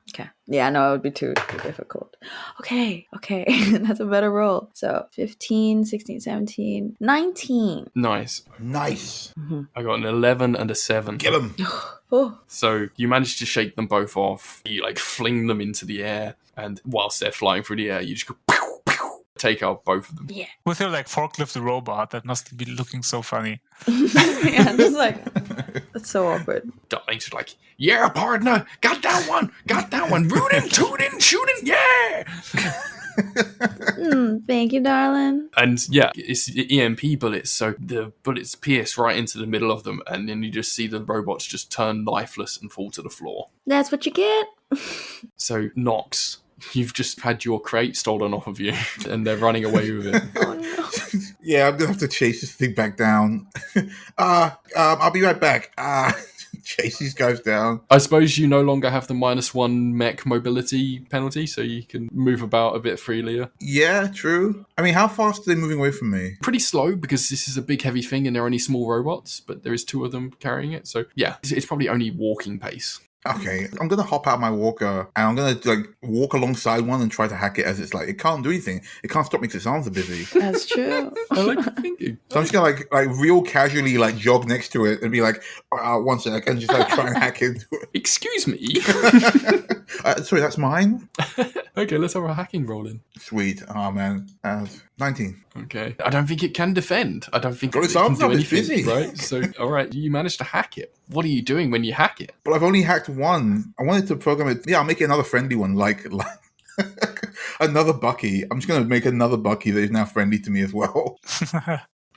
[SPEAKER 4] Yeah, no, it would be too difficult. Okay. That's a better roll. So 15, 16, 17, 19.
[SPEAKER 1] Nice. I got an 11 and a 7.
[SPEAKER 2] Get them.
[SPEAKER 4] Oh.
[SPEAKER 1] So you manage to shake them both off. You like fling them into the air, and whilst they're flying through the air, you just go pew, pew, take out both of them.
[SPEAKER 4] Yeah.
[SPEAKER 3] With your like forklift robot, that must be looking so funny.
[SPEAKER 4] Yeah, just like it's so awkward.
[SPEAKER 1] Darling's just like, yeah, partner, got that one, rootin', tootin', shooting, yeah.
[SPEAKER 4] Thank you, darling.
[SPEAKER 1] And yeah, it's EMP bullets, so the bullets pierce right into the middle of them, and then you just see the robots just turn lifeless and fall to the floor.
[SPEAKER 4] That's what you get.
[SPEAKER 1] So Nox, you've just had your crate stolen off of you, and they're running away with it.
[SPEAKER 4] Oh no.
[SPEAKER 2] Yeah, I'm gonna have to chase this thing back down. I'll be right back. Chase these guys down.
[SPEAKER 1] I suppose you no longer have the -1 mech mobility penalty, so you can move about a bit freelier.
[SPEAKER 2] Yeah, true. I mean, how fast are they moving away from me?
[SPEAKER 1] Pretty slow, because this is a big heavy thing and they're only small robots, but there is 2 of them carrying it. So yeah, it's probably only walking pace.
[SPEAKER 2] Okay, I'm gonna hop out my walker and I'm gonna like walk alongside one and try to hack it as it's like it can't do anything. It can't stop me because its arms are busy.
[SPEAKER 4] That's true.
[SPEAKER 1] I like your thinking.
[SPEAKER 2] So I'm just gonna like real casually like jog next to it and be like, 1 sec, and just like try and hack into it.
[SPEAKER 1] Excuse me.
[SPEAKER 2] Sorry, that's mine.
[SPEAKER 1] Okay, let's have a hacking roll in.
[SPEAKER 2] Sweet. Oh man, 19.
[SPEAKER 1] Okay. I don't think it can defend. I don't think
[SPEAKER 2] Got
[SPEAKER 1] it
[SPEAKER 2] its
[SPEAKER 1] can
[SPEAKER 2] arms
[SPEAKER 1] do
[SPEAKER 2] up, it's
[SPEAKER 1] anything,
[SPEAKER 2] busy.
[SPEAKER 1] right? So, all right, you managed to hack it. What are you doing when you hack it?
[SPEAKER 2] But I've only hacked one. I wanted to program it. Yeah, I'll make it another friendly one, like Another Bucky. I'm just going to make another Bucky that is now friendly to me as well.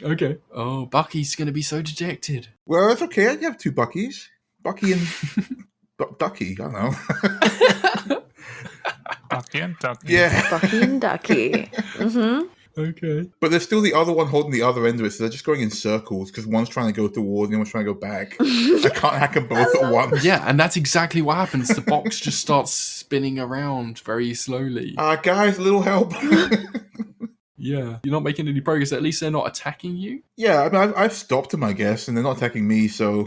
[SPEAKER 1] Okay. Oh, Bucky's going to be so dejected.
[SPEAKER 2] Well, it's okay. I can have two Buckies. Bucky and Ducky. I don't know.
[SPEAKER 3] Bucky and Ducky.
[SPEAKER 2] Yeah.
[SPEAKER 4] Bucky and Ducky. Mm-hmm.
[SPEAKER 1] Okay.
[SPEAKER 2] But there's still the other one holding the other end of it, so they're just going in circles because one's trying to go towards and the other's trying to go back. I can't hack them both at once.
[SPEAKER 1] Yeah, and that's exactly what happens. The box just starts spinning around very slowly.
[SPEAKER 2] Guys, a little help.
[SPEAKER 1] Yeah. You're not making any progress. At least they're not attacking you.
[SPEAKER 2] Yeah, I mean, I've stopped them, I guess, and they're not attacking me, so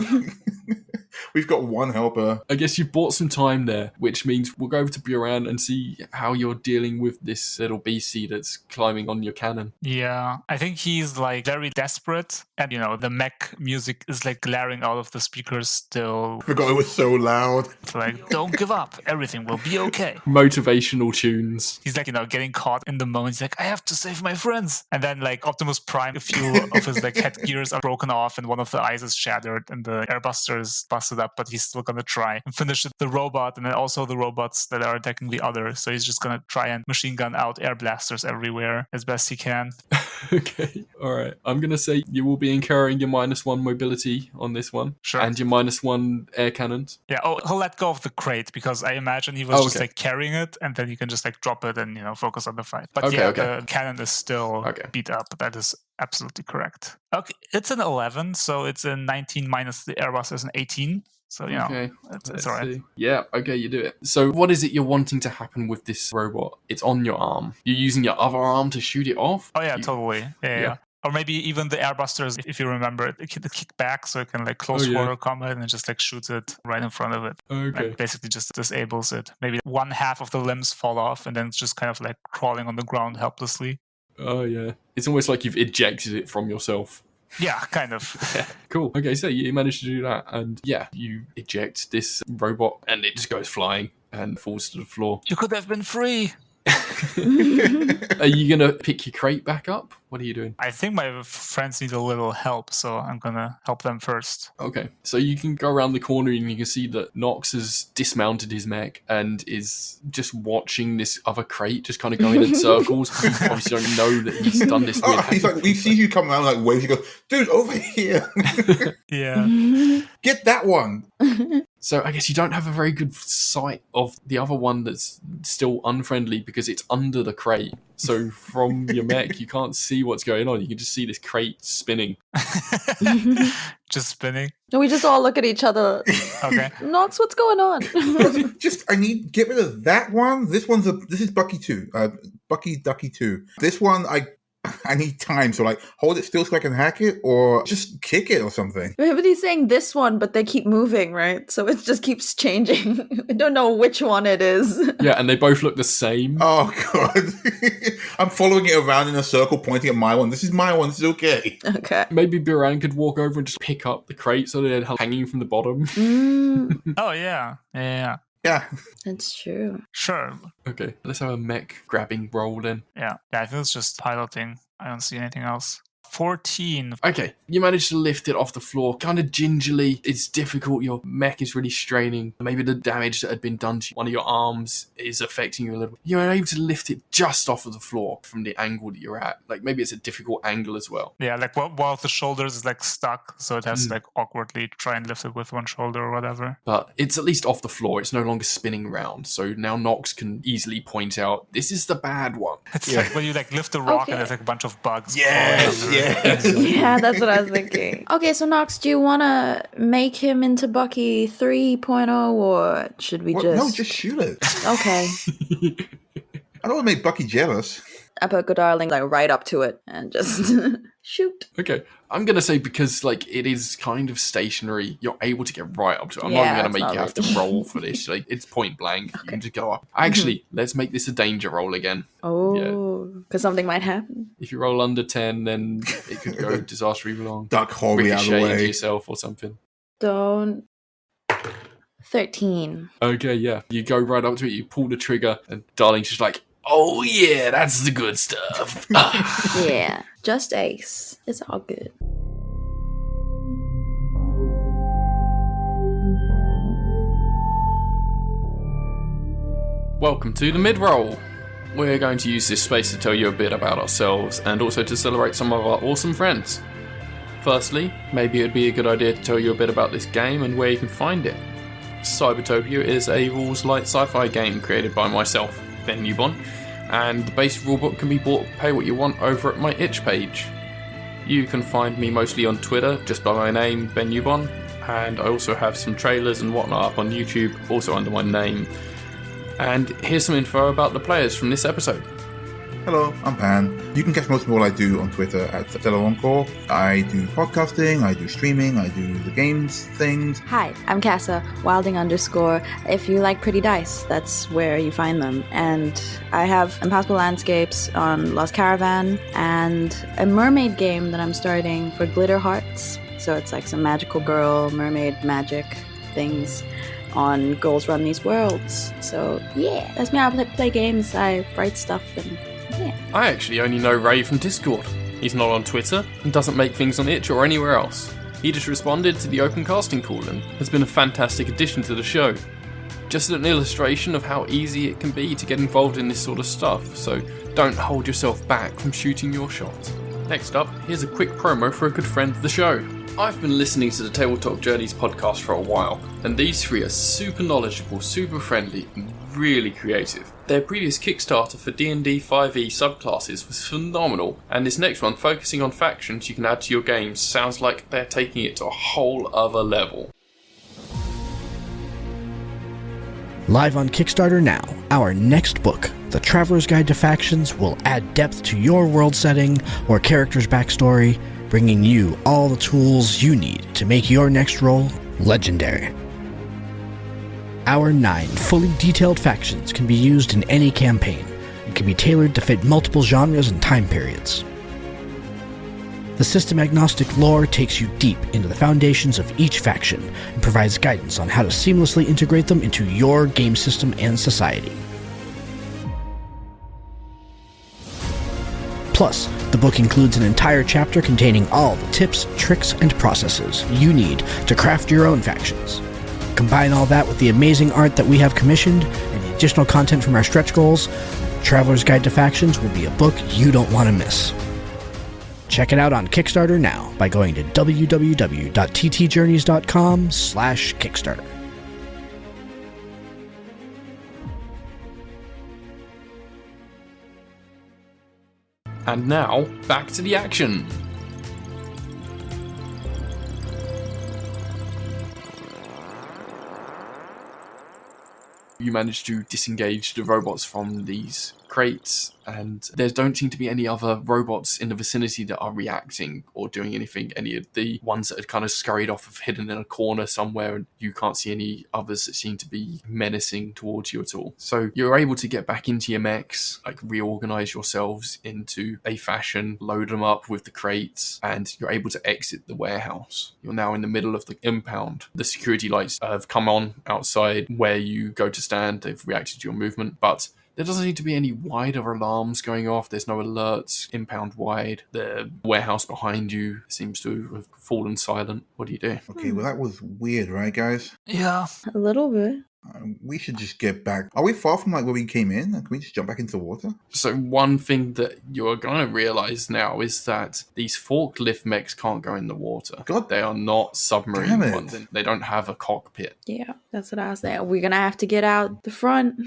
[SPEAKER 2] we've got one helper.
[SPEAKER 1] I guess you've bought some time there, which means we'll go over to Buran and see how you're dealing with this little beastie that's climbing on your cannon.
[SPEAKER 3] Yeah, I think he's like very desperate, and the mech music is like glaring out of the speakers still.
[SPEAKER 2] I forgot it was so loud.
[SPEAKER 3] It's like, don't give up, everything will be okay.
[SPEAKER 1] Motivational tunes.
[SPEAKER 3] He's like, getting caught in the moment. He's like, I have to save my friends. And then like Optimus Prime, a few of his like headgears are broken off and one of the eyes is shattered and the airbuster is busted up, but he's still gonna try and finish the robot and then also the robots that are attacking the other. So he's just gonna try and machine gun out air blasters everywhere as best he can.
[SPEAKER 1] Okay. All right. I'm going to say you will be incurring your -1 mobility on this one.
[SPEAKER 3] Sure.
[SPEAKER 1] And your -1 air cannons.
[SPEAKER 3] Yeah. Oh, he'll let go of the crate because I imagine he was just
[SPEAKER 1] okay.
[SPEAKER 3] like carrying it and then you can just like drop it and, focus on the fight. But
[SPEAKER 1] Okay.
[SPEAKER 3] The cannon is still beat up. That is absolutely correct. Okay. It's an 11. So it's a 19 minus the Airbus is an 18. So,
[SPEAKER 1] okay.
[SPEAKER 3] it's all right.
[SPEAKER 1] See. Yeah, okay, you do it. So what is it you're wanting to happen with this robot? It's on your arm. You're using your other arm to shoot it off?
[SPEAKER 3] Oh, yeah, totally. Yeah. Or maybe even the airbusters, if you remember it, the kick back so it can like close quarter combat and just like shoots it right in front of it.
[SPEAKER 1] Okay.
[SPEAKER 3] Like, basically just disables it. Maybe one half of the limbs fall off and then it's just kind of like crawling on the ground helplessly.
[SPEAKER 1] Oh, yeah. It's almost like you've ejected it from yourself.
[SPEAKER 3] Yeah, kind of.
[SPEAKER 1] Cool. Okay, so you managed to do that. And yeah, you eject this robot and it just goes flying and falls to the floor.
[SPEAKER 3] You could have been free.
[SPEAKER 1] Are you going to pick your crate back up? What are you doing?
[SPEAKER 3] I think my friends need a little help, so I'm going to help them first.
[SPEAKER 1] Okay, so you can go around the corner and you can see that Nox has dismounted his mech and is just watching this other crate just kind of going in circles. You obviously don't know that he's done this weird
[SPEAKER 2] He's like, he sees you come around like waves, he goes, dude, over here.
[SPEAKER 3] Yeah.
[SPEAKER 2] Get that one.
[SPEAKER 1] So I guess you don't have a very good sight of the other one that's still unfriendly because it's under the crate. So from your mech, you can't see what's going on. You can just see this crate spinning.
[SPEAKER 3] Just spinning.
[SPEAKER 4] No, we just all look at each other.
[SPEAKER 3] Okay.
[SPEAKER 4] Nox, what's going on?
[SPEAKER 2] I need get rid of that one. This is Bucky 2. Bucky Ducky 2. This one I need time, so like hold it still so I can hack it, or just kick it or something.
[SPEAKER 4] Everybody's saying this one, but they keep moving, right? So it just keeps changing. I don't know which one it is.
[SPEAKER 1] Yeah, and they both look the same.
[SPEAKER 2] Oh god. I'm following it around in a circle, pointing at my one. This is my one, this is okay.
[SPEAKER 4] Okay.
[SPEAKER 1] Maybe Buran could walk over and just pick up the crate so they're hanging from the bottom.
[SPEAKER 3] Oh, yeah. Yeah.
[SPEAKER 2] Yeah.
[SPEAKER 4] That's true.
[SPEAKER 3] Sure.
[SPEAKER 1] Okay, let's have a mech grabbing roll then.
[SPEAKER 3] Yeah, I think it's just piloting. I don't see anything else. 14.
[SPEAKER 1] Okay, you manage to lift it off the floor, kind of gingerly. It's difficult. Your mech is really straining. Maybe the damage that had been done to one of your arms is affecting you a little. You're able to lift it just off of the floor from the angle that you're at. Like maybe it's a difficult angle as well.
[SPEAKER 3] Yeah, like while the shoulders is like stuck, so it has to like awkwardly try and lift it with one shoulder or whatever.
[SPEAKER 1] But it's at least off the floor. It's no longer spinning around. So now Nox can easily point out, this is the bad one.
[SPEAKER 3] It's like when you like lift a rock
[SPEAKER 4] Okay.
[SPEAKER 3] and there's like a bunch of bugs.
[SPEAKER 2] Yes,
[SPEAKER 3] crawling under it.
[SPEAKER 2] yes.
[SPEAKER 4] Yeah, that's what I was thinking. Okay, so Nox, do you want to make him into Bucky 3.0 or should we
[SPEAKER 2] What?
[SPEAKER 4] just...
[SPEAKER 2] No, just shoot it.
[SPEAKER 4] Okay.
[SPEAKER 2] I don't want to make Bucky jealous.
[SPEAKER 4] I put Godarling like right up to it and just shoot.
[SPEAKER 1] Okay, I'm going to say because like it is kind of stationary, you're able to get right up to it. I'm
[SPEAKER 4] Yeah,
[SPEAKER 1] not going to
[SPEAKER 4] it's
[SPEAKER 1] make you
[SPEAKER 4] not
[SPEAKER 1] have to
[SPEAKER 4] like-
[SPEAKER 1] roll for this. Like it's point blank. You can just go up. Actually, let's make this a danger roll again.
[SPEAKER 4] Oh, because something might happen.
[SPEAKER 1] If you roll under 10, then it could go disastrously wrong.
[SPEAKER 2] Duck horribly out of the
[SPEAKER 1] Ricochet into
[SPEAKER 2] way.
[SPEAKER 1] yourself or something.
[SPEAKER 4] Don't. 13.
[SPEAKER 1] Okay, yeah. You go right up to it, you pull the trigger, and Darling's just like, oh yeah, that's the good stuff.
[SPEAKER 4] Yeah, just ace. It's all good.
[SPEAKER 1] Welcome to the mid-roll. We're going to use this space to tell you a bit about ourselves and also to celebrate some of our awesome friends. Firstly, maybe it'd be a good idea to tell you a bit about this game and where you can find it. Cybertopia is a rules-lite sci-fi game created by myself, Ben Newbon, and the base rulebook can be bought pay what you want over at my itch page. You can find me mostly on Twitter, just by my name, Ben Newbon, and I also have some trailers and whatnot up on YouTube, also under my name. And here's some info about the players from this episode.
[SPEAKER 2] Hello, I'm Pan. You can catch most of what I do on Twitter at @StellaOnCore. I do podcasting, I do streaming, I do the games things.
[SPEAKER 4] Hi, I'm Cassa, wilding_. If you like pretty dice, that's where you find them. And I have Impossible Landscapes on Lost Caravan and a mermaid game that I'm starting for Glitter Hearts. So it's like some magical girl, mermaid magic things on Goals Run These Worlds. So yeah, that's me. I play games, I write stuff, and yeah.
[SPEAKER 1] I actually only know Ray from Discord. He's not on Twitter and doesn't make things on itch or anywhere else. He just responded to the open casting call and has been a fantastic addition to the show. Just an illustration of how easy it can be to get involved in this sort of stuff, so don't hold yourself back from shooting your shot. Next up, here's a quick promo for a good friend of the show. I've been listening to the Tabletop Journeys podcast for a while, and these three are super knowledgeable, super friendly, and really creative. Their previous Kickstarter for D&D 5e subclasses was phenomenal, and this next one, focusing on factions you can add to your games, sounds like they're taking it to a whole other level.
[SPEAKER 5] Live on Kickstarter now, our next book, The Traveler's Guide to Factions, will add depth to your world setting or character's backstory, bringing you all the tools you need to make your next role legendary. Our 9 fully detailed factions can be used in any campaign and can be tailored to fit multiple genres and time periods. The system-agnostic lore takes you deep into the foundations of each faction and provides guidance on how to seamlessly integrate them into your game system and society. Plus, the book includes an entire chapter containing all the tips, tricks, and processes you need to craft your own factions. Combine all that with the amazing art that we have commissioned and the additional content from our stretch goals, Traveler's Guide to Factions will be a book you don't want to miss. Check it out on Kickstarter now by going to www.ttjourneys.com/Kickstarter.
[SPEAKER 1] And now, back to the action! You manage to disengage the robots from these crates, and there don't seem to be any other robots in the vicinity that are reacting or doing anything. Any of the ones that had kind of scurried off have hidden in a corner somewhere, and you can't see any others that seem to be menacing towards you at all. So you're able to get back into your mechs, like reorganize yourselves into a fashion, load them up with the crates, and you're able to exit the warehouse. You're now in the middle of the impound. The security lights have come on outside where you go to stand. They've reacted to your movement, but there doesn't seem to be any wider alarms going off. There's no alerts impound wide. The warehouse behind you seems to have fallen silent. What do you do?
[SPEAKER 2] Okay, well that was weird, right, guys?
[SPEAKER 3] Yeah.
[SPEAKER 4] A little bit.
[SPEAKER 2] We should just get back. Are we far from like where we came in? Can we just jump back into the water?
[SPEAKER 1] So one thing that you're going to realize now is that these forklift mechs can't go in the water.
[SPEAKER 2] God,
[SPEAKER 1] they are not submarine
[SPEAKER 2] damn it.
[SPEAKER 1] ones. They don't have a cockpit.
[SPEAKER 4] Yeah, that's what I was saying. We're gonna have to get out the front.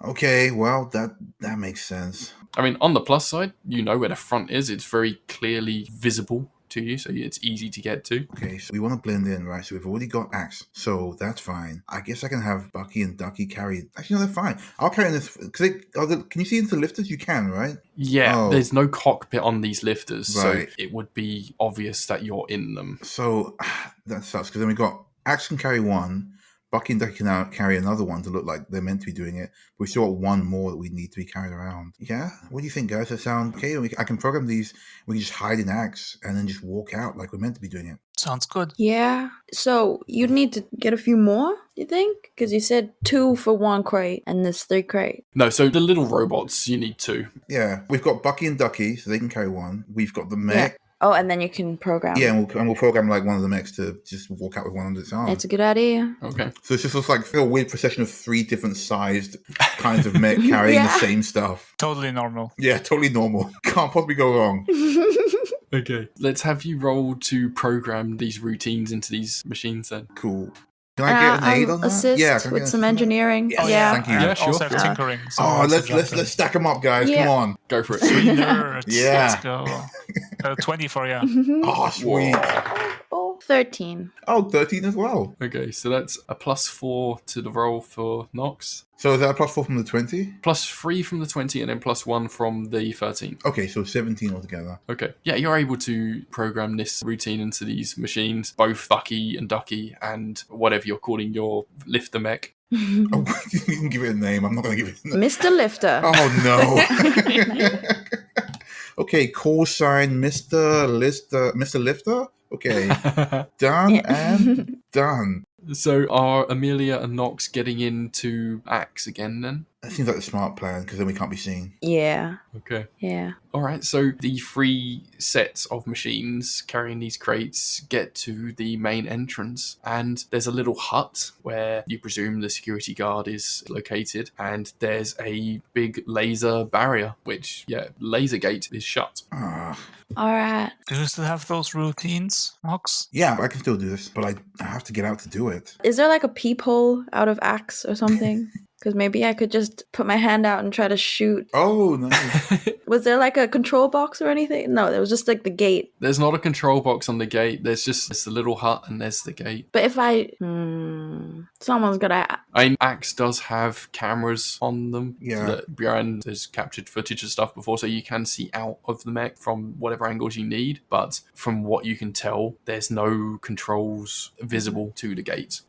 [SPEAKER 2] Okay, well that makes sense.
[SPEAKER 1] I mean, on the plus side, you know where the front is. It's very clearly visible to you, so it's easy to get to.
[SPEAKER 2] Okay, so we want to blend in, right? So we've already got Axe, so that's fine. I guess I can have Bucky and Ducky carry. Actually, no, they're fine. I'll carry this. Can you see into the lifters? You can, right?
[SPEAKER 1] Yeah, there's no cockpit on these lifters,
[SPEAKER 2] Right.
[SPEAKER 1] so it would be obvious that you're in them.
[SPEAKER 2] So that sucks because then we got Axe can carry one. Bucky and Ducky can now carry another one to look like they're meant to be doing it. But we still got one more that we need to be carried around. Yeah? What do you think, guys? That sound okay? I can program these. We can just hide in Axe and then just walk out like we're meant to be doing it.
[SPEAKER 3] Sounds good.
[SPEAKER 4] Yeah. So you'd need to get a few more, you think? Because you said 2 for 1 crate and there's 3 crate.
[SPEAKER 1] No, so the little robots, you need 2.
[SPEAKER 2] Yeah. We've got Bucky and Ducky, so they can carry one. We've got the mech.
[SPEAKER 4] Oh, and then you can program.
[SPEAKER 2] Yeah, and we'll program like one of the mechs to just walk out with one on its arm.
[SPEAKER 4] It's a good idea.
[SPEAKER 1] Okay.
[SPEAKER 2] So it's just like a weird procession of 3 different sized kinds of mech carrying the same stuff.
[SPEAKER 3] Totally normal.
[SPEAKER 2] Yeah, totally normal. Can't possibly go wrong.
[SPEAKER 1] Okay. Let's have you roll to program these routines into these machines then.
[SPEAKER 2] Cool. Can I get an aid on that?
[SPEAKER 4] Assist
[SPEAKER 2] Yeah, can I
[SPEAKER 4] with
[SPEAKER 2] get
[SPEAKER 4] some
[SPEAKER 2] an assist?
[SPEAKER 4] engineering.
[SPEAKER 2] Yes,
[SPEAKER 4] Yeah.
[SPEAKER 2] thank you.
[SPEAKER 1] Yeah,
[SPEAKER 3] I
[SPEAKER 1] sure.
[SPEAKER 3] also have tinkering. So
[SPEAKER 2] Oh,
[SPEAKER 3] also
[SPEAKER 2] let's
[SPEAKER 3] jump in.
[SPEAKER 2] stack them up, guys.
[SPEAKER 4] Yeah.
[SPEAKER 2] Come on.
[SPEAKER 1] Go for it.
[SPEAKER 3] 3 nerds.
[SPEAKER 2] Yeah.
[SPEAKER 3] Let's go. 20 for you.
[SPEAKER 2] Oh, sweet.
[SPEAKER 4] Oh, 13.
[SPEAKER 2] Oh, 13 as well.
[SPEAKER 1] Okay, so that's a +4 to the roll for Nox,
[SPEAKER 2] So is that a +4 from the 20?
[SPEAKER 1] +3 from the 20, and then +1 from the 13.
[SPEAKER 2] Okay, so 17 altogether.
[SPEAKER 1] Okay. Yeah, you're able to program this routine into these machines, both Thucky and Ducky and whatever you're calling your lifter mech.
[SPEAKER 2] Oh, you can give it a name. I'm not going to give it a name.
[SPEAKER 4] Mr. Lifter.
[SPEAKER 2] Oh, no. Okay, call sign Mr. Lifter. Okay, done and done.
[SPEAKER 1] So are Amelia and Nox getting into Axe again then?
[SPEAKER 2] That seems like the smart plan, because then we can't be seen.
[SPEAKER 4] Yeah.
[SPEAKER 1] Okay.
[SPEAKER 4] Yeah.
[SPEAKER 1] All right, so the 3 sets of machines carrying these crates get to the main entrance, and there's a little hut where you presume the security guard is located, and there's a big laser barrier, which, laser gate is shut.
[SPEAKER 2] Ah.
[SPEAKER 4] All right.
[SPEAKER 3] Do you still have those routines, Nox?
[SPEAKER 2] Yeah, I can still do this, but I have to get out to do it.
[SPEAKER 4] Is there like a peephole out of Axe or something? Because maybe I could just put my hand out and try to shoot.
[SPEAKER 2] Oh, nice.
[SPEAKER 4] Was there like a control box or anything? No, there was just like the gate.
[SPEAKER 1] There's not a control box on the gate. There's just a little hut and there's the gate.
[SPEAKER 4] But if someone's gonna...
[SPEAKER 1] I mean, Axe does have cameras on them.
[SPEAKER 2] Yeah.
[SPEAKER 1] That Bjorn has captured footage of stuff before, so you can see out of the mech from whatever angles you need. But from what you can tell, there's no controls visible to the gate.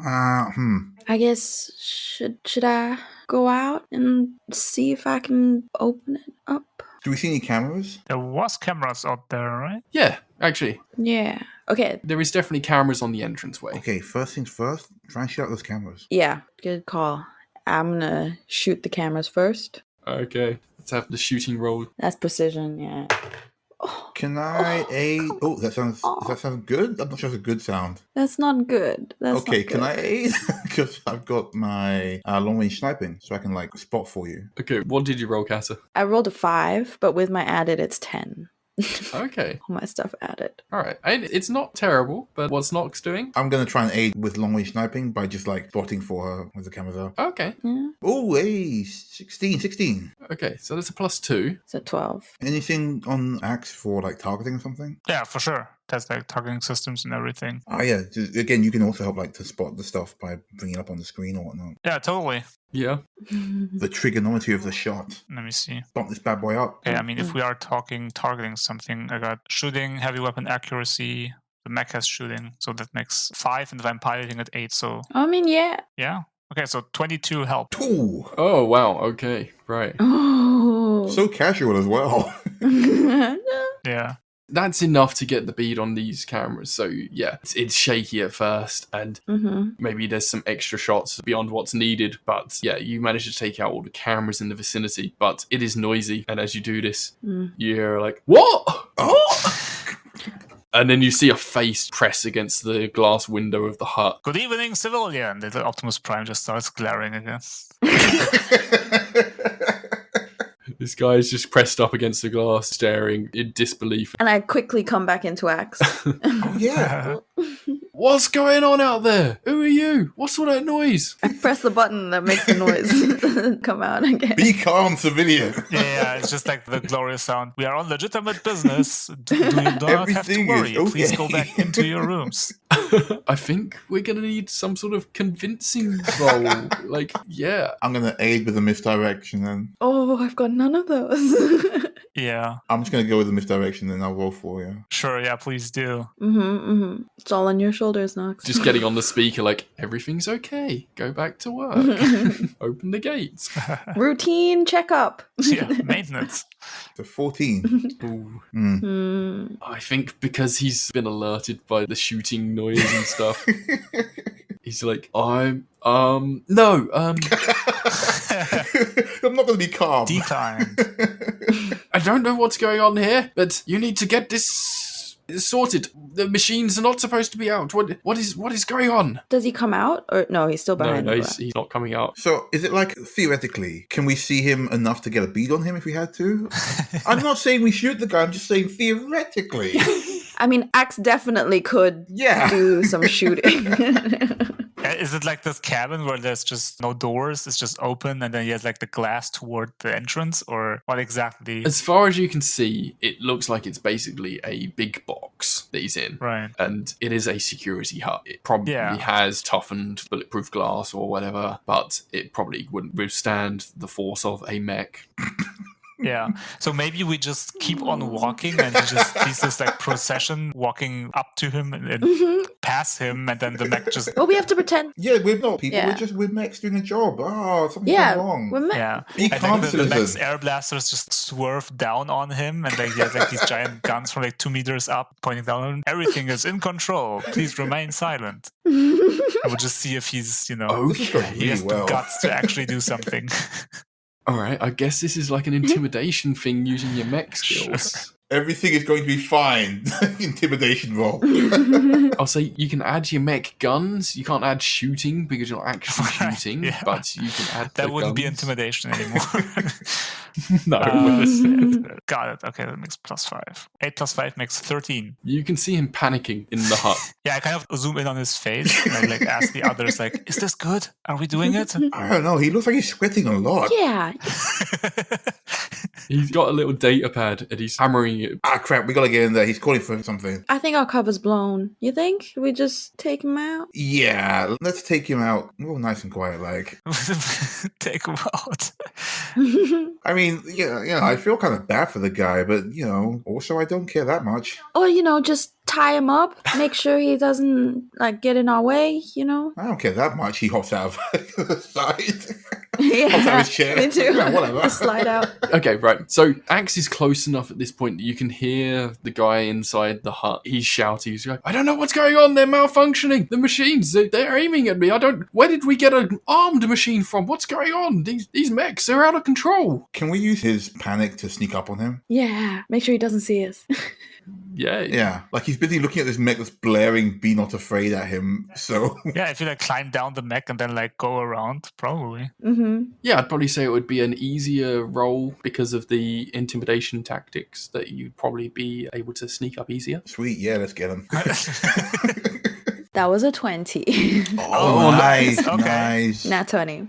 [SPEAKER 4] I guess, should I go out and see if I can open it up?
[SPEAKER 2] Do we see any cameras?
[SPEAKER 3] There was cameras out there, right?
[SPEAKER 1] Yeah, actually,
[SPEAKER 4] Yeah. Okay.
[SPEAKER 1] there is definitely cameras on the entranceway.
[SPEAKER 2] Okay, first things first, try and shoot out those cameras.
[SPEAKER 4] Yeah. Good call. I'm gonna shoot the cameras first.
[SPEAKER 1] Okay, let's have the shooting roll.
[SPEAKER 4] That's precision, yeah.
[SPEAKER 2] Can I aid? Oh, does that sound good? I'm not sure if it's a good sound.
[SPEAKER 4] That's not good. That's
[SPEAKER 2] Okay,
[SPEAKER 4] not
[SPEAKER 2] can
[SPEAKER 4] good.
[SPEAKER 2] I aid? Because I've got my long-range sniping, so I can like spot for you.
[SPEAKER 1] Okay, what did you roll, Cassa?
[SPEAKER 4] I rolled a 5, but with my added, it's 10.
[SPEAKER 1] Okay,
[SPEAKER 4] All my stuff added.
[SPEAKER 1] all right. It's not terrible, but what's Nox doing?
[SPEAKER 2] I'm gonna try and aid with long-range sniping by just like spotting for her with the cameras up.
[SPEAKER 1] Okay,
[SPEAKER 4] Yeah.
[SPEAKER 2] Oh, hey, 16.
[SPEAKER 1] okay, so that's a +2.
[SPEAKER 4] It's a 12.
[SPEAKER 2] Anything on Axe for like targeting or something?
[SPEAKER 3] Yeah, for sure. That's like targeting systems and everything.
[SPEAKER 2] Oh yeah, again, you can also help like to spot the stuff by bringing it up on the screen or whatnot.
[SPEAKER 3] Yeah, totally.
[SPEAKER 1] Yeah.
[SPEAKER 2] The trigonometry of the shot.
[SPEAKER 3] Let me see.
[SPEAKER 2] Bump this bad boy up.
[SPEAKER 3] Okay, I mean, if we are talking targeting something, I got shooting, heavy weapon accuracy, the mech has shooting, so that makes 5, and if I'm piloting at 8, so
[SPEAKER 4] I mean, yeah.
[SPEAKER 3] yeah. Okay, so 22 help.
[SPEAKER 2] Ooh,
[SPEAKER 1] Oh, wow. Okay, right.
[SPEAKER 4] Oh.
[SPEAKER 2] so casual as well.
[SPEAKER 3] Yeah.
[SPEAKER 1] That's enough to get the bead on these cameras. So, yeah, it's shaky at first, and maybe there's some extra shots beyond what's needed. But, yeah, you manage to take out all the cameras in the vicinity, but it is noisy. And as you do this, you hear like, what? What? And then you see a face press against the glass window of the hut.
[SPEAKER 3] Good evening, civilian. The Optimus Prime just starts glaring again.
[SPEAKER 1] This guy is just pressed up against the glass, staring in disbelief.
[SPEAKER 4] And I quickly come back into Axe.
[SPEAKER 2] Oh yeah.
[SPEAKER 1] What's going on out there? Who are you? What's all that noise?
[SPEAKER 4] I press the button that makes the noise come out again.
[SPEAKER 2] Be calm, civilian.
[SPEAKER 3] Yeah, it's just like the glorious sound. We are on legitimate business. Do you not have to
[SPEAKER 2] Everything
[SPEAKER 3] worry.
[SPEAKER 2] is okay.
[SPEAKER 3] Please go back into your rooms.
[SPEAKER 1] I think we're going to need some sort of convincing role. Like, yeah.
[SPEAKER 2] I'm gonna aid with the misdirection then.
[SPEAKER 4] Oh, I've got none of those.
[SPEAKER 3] Yeah,
[SPEAKER 2] I'm just gonna go with the misdirection and I'll roll for you.
[SPEAKER 3] sure. Yeah, please do.
[SPEAKER 4] It's all on your shoulders, Nox.
[SPEAKER 1] Just getting on the speaker like, everything's okay. Go back to work. Open the gates.
[SPEAKER 4] Routine checkup.
[SPEAKER 3] Yeah, maintenance.
[SPEAKER 2] So 14.
[SPEAKER 1] Ooh. I think because he's been alerted by the shooting noise and stuff, he's like, I'm not
[SPEAKER 2] not going to be calm.
[SPEAKER 3] Declined.
[SPEAKER 1] I don't know what's going on here, but you need to get this sorted. The machines are not supposed to be out. What is going on?
[SPEAKER 4] Does he come out? Or no, he's still behind
[SPEAKER 1] No,
[SPEAKER 4] the
[SPEAKER 1] he's not coming out.
[SPEAKER 2] So is it like, theoretically, can we see him enough to get a bead on him if we had to? I'm not saying we shoot the guy, I'm just saying theoretically.
[SPEAKER 4] I mean, Axe definitely could do some shooting.
[SPEAKER 3] Is it like this cabin where there's just no doors, it's just open, and then he has like the glass toward the entrance, or what exactly?
[SPEAKER 1] As far as you can see, it looks like it's basically a big box that he's in.
[SPEAKER 3] Right.
[SPEAKER 1] And it is a security hut. It probably has toughened bulletproof glass or whatever, but it probably wouldn't withstand the force of a mech.
[SPEAKER 3] Yeah. So maybe we just keep on walking and he just sees this like procession walking up to him and pass him, and then the mech just...
[SPEAKER 4] Well, we have to pretend.
[SPEAKER 2] Yeah, we're not people.
[SPEAKER 4] Yeah.
[SPEAKER 2] We're mechs doing a job. Oh, something's gone wrong.
[SPEAKER 4] We're
[SPEAKER 3] Yeah.
[SPEAKER 2] Be
[SPEAKER 3] I
[SPEAKER 2] calm,
[SPEAKER 3] think the mech's
[SPEAKER 2] citizen.
[SPEAKER 3] air blasters just swerve down on him, and like he has like these giant guns from like 2 meters up pointing down on him. Everything is in control. Please remain silent. And we'll just see if he's,
[SPEAKER 2] This is going
[SPEAKER 3] he
[SPEAKER 2] really
[SPEAKER 3] has
[SPEAKER 2] well.
[SPEAKER 3] the guts to actually do something.
[SPEAKER 1] All right, I guess this is like an intimidation thing using your mech skills.
[SPEAKER 2] Everything is going to be fine. Intimidation roll.
[SPEAKER 1] I'll say you can add your mech guns. You can't add shooting because you're not actually shooting,
[SPEAKER 3] Yeah.
[SPEAKER 1] but you can add
[SPEAKER 3] That
[SPEAKER 1] the
[SPEAKER 3] wouldn't be
[SPEAKER 1] guns.
[SPEAKER 3] intimidation anymore.
[SPEAKER 1] No,
[SPEAKER 3] Got it. Okay, that makes +5. 8 + 5 makes 13.
[SPEAKER 1] you can see him panicking in the hut.
[SPEAKER 3] Yeah, I kind of zoom in on his face and I like ask the others, like, is this good? Are we doing it?
[SPEAKER 2] I don't know. He looks like he's sweating a lot.
[SPEAKER 4] Yeah.
[SPEAKER 1] He's got a little data pad and he's hammering it.
[SPEAKER 2] Ah, crap. We got to get in there. He's calling for something.
[SPEAKER 4] I think our cover's blown. You think? Should we just take him out?
[SPEAKER 2] Yeah, let's take him out. Oh, nice and quiet, like.
[SPEAKER 3] Take him out.
[SPEAKER 2] I mean, I feel kind of bad for the guy, but, also I don't care that much.
[SPEAKER 4] Or, just tie him up. Make sure he doesn't, get in our way,
[SPEAKER 2] I don't care that much. He hops out of the side.
[SPEAKER 4] Yeah,
[SPEAKER 2] Hops out of his chair.
[SPEAKER 4] me too.
[SPEAKER 2] Yeah, whatever.
[SPEAKER 4] Just slide out.
[SPEAKER 1] Okay, right. So Axe is close enough at this point that you can hear the guy inside the hut. He's shouting. He's like, I don't know what's going on. They're malfunctioning. The machines, they're aiming at me. Where did we get an armed machine from? What's going on? These mechs, they're out of control.
[SPEAKER 2] Can we use his panic to sneak up on him?
[SPEAKER 4] Yeah, make sure he doesn't see us.
[SPEAKER 1] Yeah.
[SPEAKER 2] Yeah, like he's busy looking at this mech that's blaring "Be Not Afraid" at him. So
[SPEAKER 3] Yeah, if you climb down the mech and then go around, probably.
[SPEAKER 4] Mm-hmm.
[SPEAKER 1] Yeah, I'd probably say it would be an easier roll because of the intimidation tactics that you'd probably be able to sneak up easier.
[SPEAKER 2] sweet, yeah, let's get him.
[SPEAKER 4] That was a 20.
[SPEAKER 2] Oh, nice,
[SPEAKER 3] okay.
[SPEAKER 2] nice.
[SPEAKER 4] Nat 20.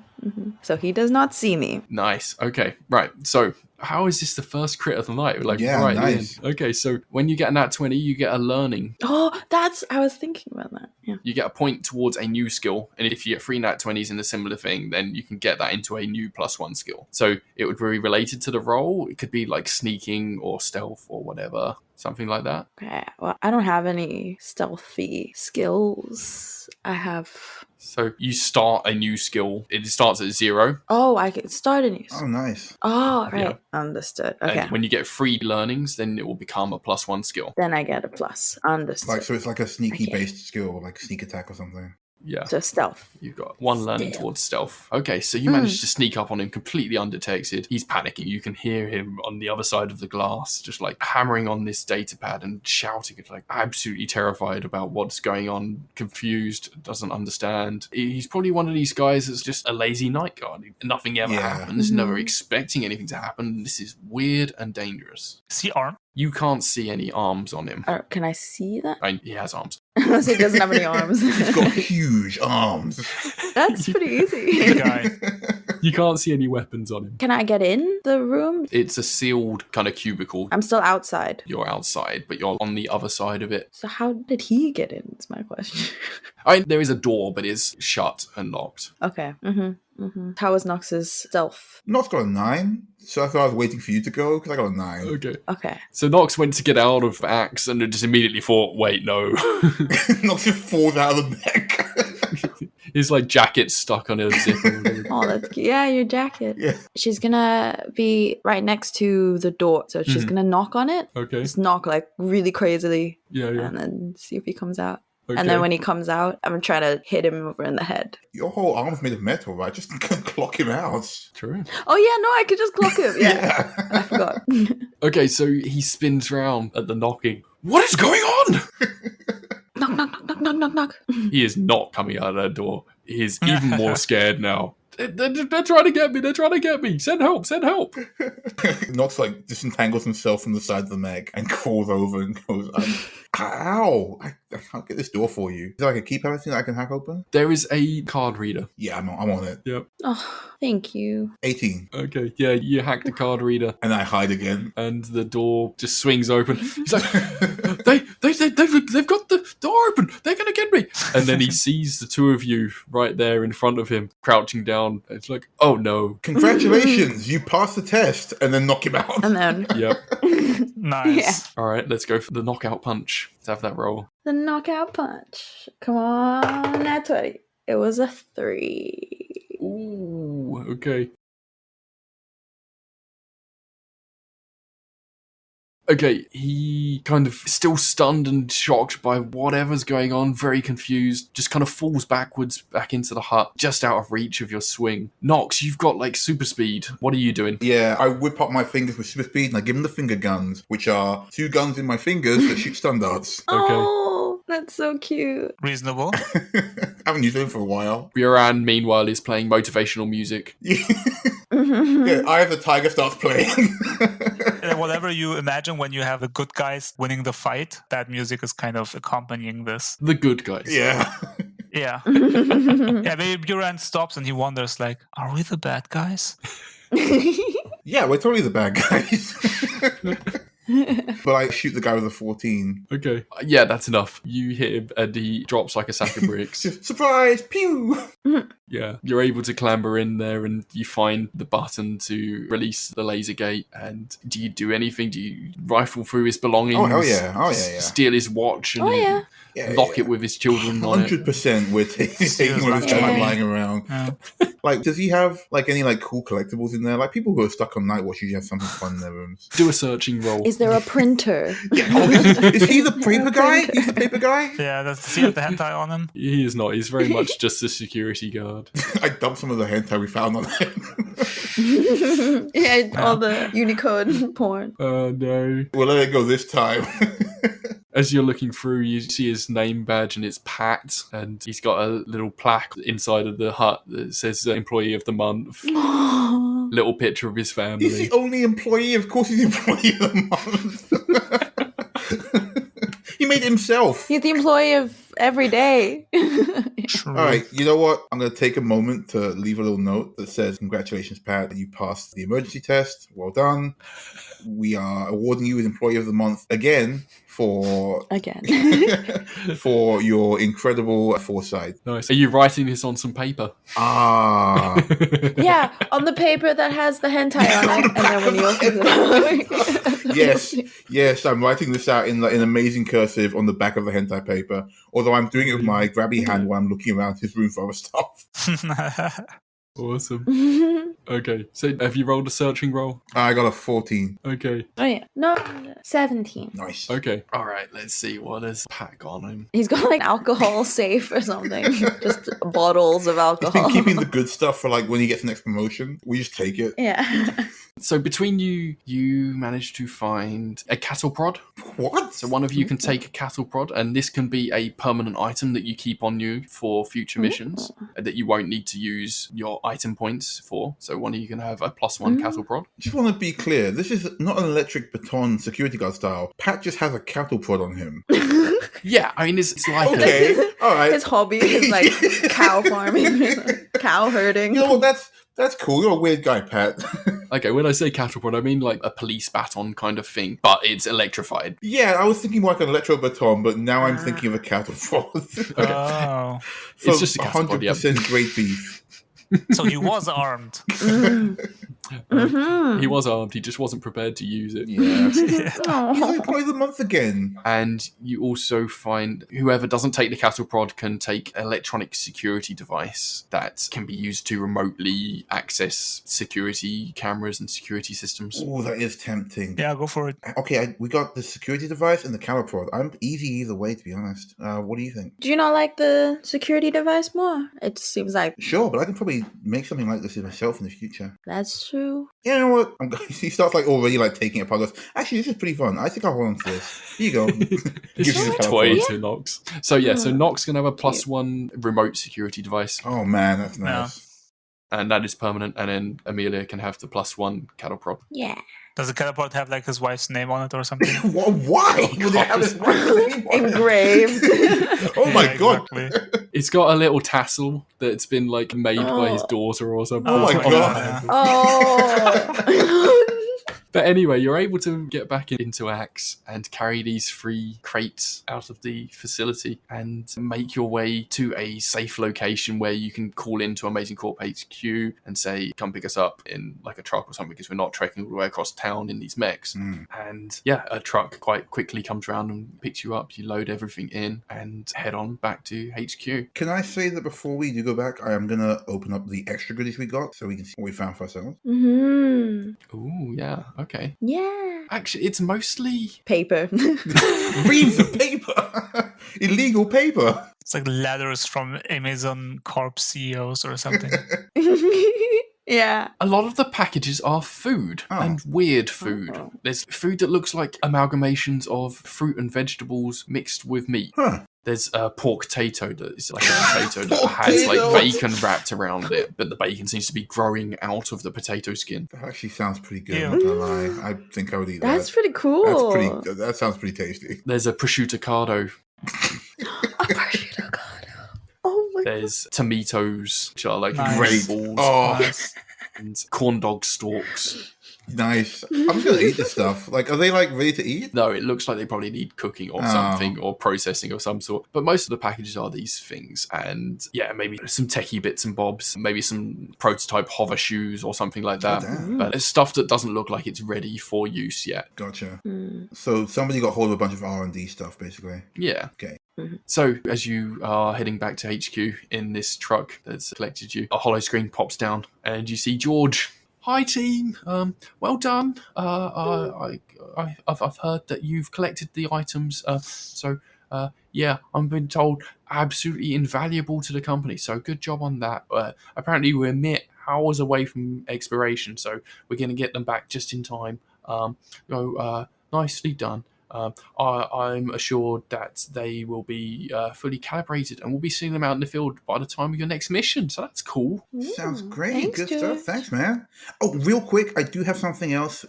[SPEAKER 4] So he does not see me.
[SPEAKER 1] Nice. Okay, right. So how is this the first crit of the night?
[SPEAKER 2] Yeah,
[SPEAKER 1] right
[SPEAKER 2] nice.
[SPEAKER 1] in. Okay, so when you get a nat 20, you get a learning.
[SPEAKER 4] Oh, I was thinking about that. Yeah.
[SPEAKER 1] You get a point towards a new skill, and if you get 3 nat 20s in a similar thing, then you can get that into a new +1 skill. So it would be related to the role. It could be like sneaking or stealth or whatever, something like that.
[SPEAKER 4] Okay. Well, I don't have any stealthy skills. I have...
[SPEAKER 1] So you start a new skill. It starts at 0.
[SPEAKER 4] Oh, I can start a new...
[SPEAKER 2] Oh, nice.
[SPEAKER 4] Oh, right.
[SPEAKER 1] Yeah.
[SPEAKER 4] Understood. Okay.
[SPEAKER 1] And when you get 3 learnings, then it will become a +1 skill.
[SPEAKER 4] Then I get a plus. Understood.
[SPEAKER 2] So it's like a sneaky
[SPEAKER 4] Okay.
[SPEAKER 2] based skill, like sneak attack or something.
[SPEAKER 1] Yeah.
[SPEAKER 4] So stealth.
[SPEAKER 1] You've got 1 learning towards stealth. Okay, so you managed to sneak up on him completely undetected. He's panicking. You can hear him on the other side of the glass, just hammering on this data pad and shouting. It's absolutely terrified about what's going on, confused, doesn't understand. He's probably one of these guys that's just a lazy night guard. Nothing ever happens, never expecting anything to happen. This is weird and dangerous.
[SPEAKER 3] Is he armed?
[SPEAKER 1] You can't see any arms on him.
[SPEAKER 4] Can I see that?
[SPEAKER 1] He has arms.
[SPEAKER 4] Unless he doesn't have any arms.
[SPEAKER 2] He's got huge arms.
[SPEAKER 4] That's pretty easy.
[SPEAKER 3] Guy.
[SPEAKER 1] You can't see any weapons on him.
[SPEAKER 4] Can I get in the room?
[SPEAKER 1] It's a sealed kind of cubicle.
[SPEAKER 4] I'm still outside.
[SPEAKER 1] You're outside, but you're on the other side of it.
[SPEAKER 4] So how did he get in? That's my question.
[SPEAKER 1] There is a door, but it's shut and locked.
[SPEAKER 4] Okay. How was Nox's stealth?
[SPEAKER 2] Nox got a 9, so I thought I was waiting for you to go because I got a 9.
[SPEAKER 1] Okay.
[SPEAKER 4] Okay.
[SPEAKER 1] So Nox went to get out of Axe and just immediately thought, wait, no.
[SPEAKER 2] Nox just falls out of the mech.
[SPEAKER 1] His jacket stuck on a zipper.
[SPEAKER 4] Oh, that's cute. Yeah, your jacket.
[SPEAKER 2] Yeah.
[SPEAKER 4] She's gonna be right next to the door, so she's gonna knock on it.
[SPEAKER 1] Okay.
[SPEAKER 4] Just knock really crazily,
[SPEAKER 1] Yeah.
[SPEAKER 4] and then see if he comes out. And then when he comes out, I'm trying to hit him over in the head.
[SPEAKER 2] Your whole arm's made of metal, right? Just clock him out.
[SPEAKER 1] True.
[SPEAKER 4] Oh yeah, no, I could just clock him. Yeah. I forgot.
[SPEAKER 1] Okay, so he spins round at the knocking. What is going on?
[SPEAKER 4] Knock, knock, knock, knock, knock, knock, knock.
[SPEAKER 1] He is not coming out of that door. He is even more scared now. They're trying to get me. They're trying to get me. Send help. Send help.
[SPEAKER 2] Nox like disentangles himself from the side of the mech and crawls over and goes, ow, I can't get this door for you. Is there like a keypad thing that I can hack open?
[SPEAKER 1] There is a card reader.
[SPEAKER 2] Yeah, I'm on it.
[SPEAKER 1] Yep.
[SPEAKER 4] Oh, thank you.
[SPEAKER 2] 18.
[SPEAKER 1] Okay. Yeah, you hack the card reader.
[SPEAKER 2] And I hide again.
[SPEAKER 1] And the door just swings open. He's like, they've got the door open. They're going to get me. And then he sees the two of you right there in front of him, crouching down. It's like, oh no.
[SPEAKER 2] Congratulations, you passed the test. And then knock him out.
[SPEAKER 4] And then...
[SPEAKER 1] Yep.
[SPEAKER 3] Nice.
[SPEAKER 4] Yeah.
[SPEAKER 1] All right, let's go for the knockout punch. Let's have that roll.
[SPEAKER 4] The knockout punch. Come on, nat 20. It was a 3.
[SPEAKER 1] Ooh, okay. Okay, he kind of still stunned and shocked by whatever's going on, very confused, just kind of falls backwards back into the hut, just out of reach of your swing. Nox, you've got like super speed. What are you doing?
[SPEAKER 2] Yeah, I whip up my fingers with super speed and I give him the finger guns, which are 2 guns in my fingers that shoot stun darts.
[SPEAKER 1] Okay.
[SPEAKER 4] Oh, that's so cute.
[SPEAKER 3] Reasonable.
[SPEAKER 2] I haven't used them for a while.
[SPEAKER 1] Buran, meanwhile, is playing motivational music.
[SPEAKER 2] Yeah, Eye of the Tiger starts playing.
[SPEAKER 3] Whatever you imagine when you have the good guys winning the fight, that music is kind of accompanying this.
[SPEAKER 1] The good guys.
[SPEAKER 2] Yeah.
[SPEAKER 3] Yeah. Yeah, maybe Buran stops and he wonders, like, are we the bad guys?
[SPEAKER 2] Yeah, we're totally the bad guys. But I shoot the guy with a 14.
[SPEAKER 1] Okay. Yeah, that's enough. You hit him and he drops like a sack of bricks.
[SPEAKER 2] Surprise! Pew!
[SPEAKER 1] Yeah. You're able to clamber in there and you find the button to release the laser gate. And do you do anything? Do you rifle through his belongings?
[SPEAKER 2] Oh, hell yeah. Oh, yeah.
[SPEAKER 1] Steal his watch and lock it with his children on it?
[SPEAKER 2] 100% we're taking one of his child lying around.
[SPEAKER 3] Yeah.
[SPEAKER 2] Like, does he have like any like cool collectibles in there? Like, people who are stuck on night watch usually have something fun in their rooms.
[SPEAKER 1] Do a searching roll.
[SPEAKER 4] Is there a printer?
[SPEAKER 2] Yeah. Oh, is he the paper guy? He's the paper guy?
[SPEAKER 3] Yeah, does he have the hentai on him?
[SPEAKER 1] He is not. He's very much just a security guard.
[SPEAKER 2] I dumped some of the hentai we found on him.
[SPEAKER 4] Yeah, all the Unicode porn.
[SPEAKER 1] Oh, no.
[SPEAKER 2] We'll let it go this time.
[SPEAKER 1] As you're looking through, you see his name badge and it's Pat, and he's got a little plaque inside of the hut that says Employee of the Month. Little picture of his family.
[SPEAKER 2] He's the only employee. Of course he's the employee of the month. He made it himself.
[SPEAKER 4] He's the employee of every day.
[SPEAKER 2] All right, you know what? I'm going to take a moment to leave a little note that says, congratulations, Pat, you passed the emergency test. Well done. We are awarding you as Employee of the Month again for your incredible foresight.
[SPEAKER 1] Nice. Are you writing this on some paper?
[SPEAKER 2] Ah.
[SPEAKER 4] Yeah, on the paper that has the hentai on it, and then when you open it
[SPEAKER 2] Yes, I'm writing this out in amazing cursive on the back of the hentai paper. Although I'm doing it with my grabby hand while I'm looking around his room for other stuff.
[SPEAKER 1] Awesome. Okay, so have you rolled a searching roll?
[SPEAKER 2] I got a 14.
[SPEAKER 1] Okay.
[SPEAKER 4] Oh yeah, no, 17.
[SPEAKER 2] Nice.
[SPEAKER 1] Okay. All right, let's see. What has Pat got on him?
[SPEAKER 4] He's got like alcohol safe or something. Just bottles of
[SPEAKER 2] He's
[SPEAKER 4] alcohol.
[SPEAKER 2] been keeping the good stuff for like when he gets the next promotion. We just take it.
[SPEAKER 4] Yeah.
[SPEAKER 1] So between you managed to find a cattle prod.
[SPEAKER 2] What?
[SPEAKER 1] So one of you can take a cattle prod, and this can be a permanent item that you keep on you for future missions that you won't need to use your item points for. So one of you can have a +1 cattle prod.
[SPEAKER 2] Just want to be clear. This is not an electric baton security guard style. Pat just has a cattle prod on him.
[SPEAKER 1] Yeah, I mean, it's like
[SPEAKER 2] Okay. All right.
[SPEAKER 4] His hobby is like cow farming, cow herding.
[SPEAKER 2] You know what? That's cool. You're a weird guy, Pat.
[SPEAKER 1] Okay, when I say cattle prod, I mean like a police baton kind of thing, but it's electrified.
[SPEAKER 2] Yeah, I was thinking more like an electro baton, but now I'm thinking of a cattle prod.
[SPEAKER 3] Oh.
[SPEAKER 1] It's just a cattle prod,
[SPEAKER 2] 100% great beef.
[SPEAKER 3] So he was armed.
[SPEAKER 1] He was armed, he just wasn't prepared to use it.
[SPEAKER 2] Yeah. He's
[SPEAKER 4] Aw.
[SPEAKER 2] like Boy of the Month again.
[SPEAKER 1] And you also find whoever doesn't take the cattle prod can take an electronic security device that can be used to remotely access security cameras and security systems.
[SPEAKER 2] Oh, that is tempting.
[SPEAKER 3] Yeah, go for it.
[SPEAKER 2] Okay, we got the security device and the camera prod. I'm easy either way, to be honest. What do you think?
[SPEAKER 4] Do you not like the security device more? It seems like
[SPEAKER 2] Sure, but I can probably make something like this myself in the future.
[SPEAKER 4] that's true.
[SPEAKER 2] You know what? He starts like already like taking it apart. Goes, actually, this is pretty fun. I think I'll hold on to this. Here you go.
[SPEAKER 1] It's
[SPEAKER 2] Gives you
[SPEAKER 1] just
[SPEAKER 2] the
[SPEAKER 1] a
[SPEAKER 2] camera
[SPEAKER 1] toy
[SPEAKER 2] prod.
[SPEAKER 1] to Nox. So Nox can have a +1 remote security device,
[SPEAKER 2] Oh man, that's nice.
[SPEAKER 1] and that is permanent. And then Amelia can have the +1 cattle prod.
[SPEAKER 4] Yeah.
[SPEAKER 3] Does the catapult have like his wife's name on it or something?
[SPEAKER 2] Why would they have this name on it?
[SPEAKER 4] Engraved.
[SPEAKER 2] Oh my
[SPEAKER 3] Yeah,
[SPEAKER 2] god!
[SPEAKER 3] exactly.
[SPEAKER 1] It's got a little tassel that's been like made by his daughter or something.
[SPEAKER 2] Oh my
[SPEAKER 3] yeah,
[SPEAKER 2] God.
[SPEAKER 3] yeah.
[SPEAKER 4] Oh.
[SPEAKER 1] But anyway, you're able to get back into Axe and carry these 3 crates out of the facility and make your way to a safe location where you can call into Amazing Corp HQ and say, come pick us up in like a truck or something, because we're not trekking all the way across town in these mechs. And yeah, a truck quite quickly comes around and picks you up. You load everything in and head on back to HQ.
[SPEAKER 2] Can I say that before we do go back, I am gonna open up the extra goodies we got so we can see what we found for ourselves?
[SPEAKER 1] Ooh, yeah, okay.
[SPEAKER 4] Yeah.
[SPEAKER 1] Actually, it's mostly
[SPEAKER 4] Paper.
[SPEAKER 2] Reams of paper, illegal paper.
[SPEAKER 3] It's like letters from Amazon Corp CEOs or something.
[SPEAKER 4] Yeah.
[SPEAKER 1] a lot of the packages are food and weird food. There's food that looks like amalgamations of fruit and vegetables mixed with meat. There's a pork tato that is like a potato that has like bacon wrapped around it, but the bacon seems to be growing out of the potato skin.
[SPEAKER 2] That actually sounds pretty good.
[SPEAKER 3] Ew.
[SPEAKER 2] I'm not gonna lie. I think I would eat that.
[SPEAKER 4] That's pretty cool.
[SPEAKER 2] That sounds pretty tasty.
[SPEAKER 1] There's a prosciutto.
[SPEAKER 4] Oh my
[SPEAKER 1] There's tomatoes, which are like
[SPEAKER 3] Nice.
[SPEAKER 1] great balls,
[SPEAKER 2] Oh,
[SPEAKER 3] Nice.
[SPEAKER 1] and corn dog stalks.
[SPEAKER 2] nice. I'm just gonna eat this stuff. Like, are they like ready to eat?
[SPEAKER 1] No, it looks like they probably need cooking or something, or processing of some sort. But most of the packages are these things. And yeah, maybe some techie bits and bobs, maybe some prototype hover shoes or something like that.
[SPEAKER 2] damn.
[SPEAKER 1] But it's stuff that doesn't look like it's ready for use yet.
[SPEAKER 2] Gotcha. So somebody got hold of a bunch of R&D stuff, basically.
[SPEAKER 1] Yeah.
[SPEAKER 2] Okay.
[SPEAKER 1] So as you are heading back to HQ in this truck that's collected you, a hollow screen pops down and you see George. Hi team, well done. I've heard that you've collected the items. Yeah, I've been told absolutely invaluable to the company. So good job on that. Apparently we're mere hours away from expiration, so we're going to get them back just in time. Nicely done. I'm assured that they will be fully calibrated and we'll be seeing them out in the field by the time of your next mission. So that's cool.
[SPEAKER 2] Sounds great.
[SPEAKER 4] Thanks,
[SPEAKER 2] Good
[SPEAKER 4] George.
[SPEAKER 2] stuff. Thanks, man. Oh, real quick, I do have something else.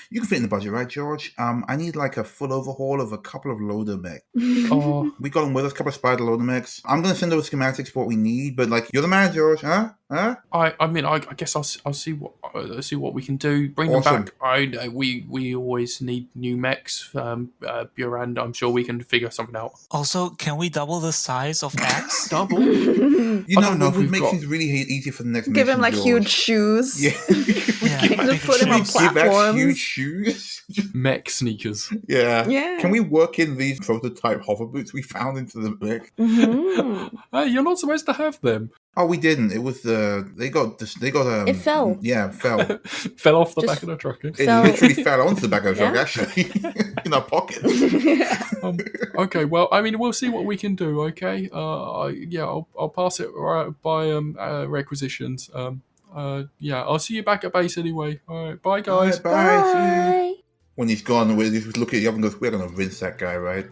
[SPEAKER 2] You can fit in the budget, right, George? I need like a full overhaul of a couple of loader mechs.
[SPEAKER 1] Oh,
[SPEAKER 2] We got them with us, a couple of spider loader mechs. I'm going to send over schematics for what we need, but like, you're the man, George, huh?
[SPEAKER 1] I mean, I guess I'll see what we can do. Bring
[SPEAKER 2] Awesome.
[SPEAKER 1] them back. We always need new mechs. Buran, I'm sure we can figure something out.
[SPEAKER 3] Also, can we double the size of Axe?
[SPEAKER 1] Double.
[SPEAKER 2] You
[SPEAKER 1] I
[SPEAKER 2] know,
[SPEAKER 1] don't know
[SPEAKER 2] it
[SPEAKER 1] if
[SPEAKER 2] would
[SPEAKER 1] we've
[SPEAKER 2] make
[SPEAKER 1] got-
[SPEAKER 2] things really easy for the next
[SPEAKER 4] Give
[SPEAKER 2] mission,
[SPEAKER 4] him like
[SPEAKER 2] George.
[SPEAKER 4] huge shoes.
[SPEAKER 2] Yeah.
[SPEAKER 3] Yeah,
[SPEAKER 4] Just put him on
[SPEAKER 3] shoes.
[SPEAKER 2] Give back
[SPEAKER 4] platforms.
[SPEAKER 2] huge shoes.
[SPEAKER 1] Mech sneakers.
[SPEAKER 2] Yeah.
[SPEAKER 4] Yeah.
[SPEAKER 2] Can we work in these prototype hover boots we found into the mech?
[SPEAKER 1] Hey, you're not supposed to have them.
[SPEAKER 2] Oh, we didn't. It was they got
[SPEAKER 4] It fell.
[SPEAKER 2] Yeah, it fell. It
[SPEAKER 1] Fell off the
[SPEAKER 4] Just-
[SPEAKER 1] back of the truck. eh?
[SPEAKER 4] Fell.
[SPEAKER 2] literally fell onto the back of the truck,
[SPEAKER 4] Yeah.
[SPEAKER 2] actually, in our pockets.
[SPEAKER 1] Okay, well, I mean, we'll see what we can do. Okay, I'll pass it right by requisitions. Yeah, I'll see you back at base anyway. All right, bye guys.
[SPEAKER 2] Bye. See you.
[SPEAKER 4] Bye.
[SPEAKER 2] When he's gone, we just look at the other and goes, "We're gonna rinse that guy, right?"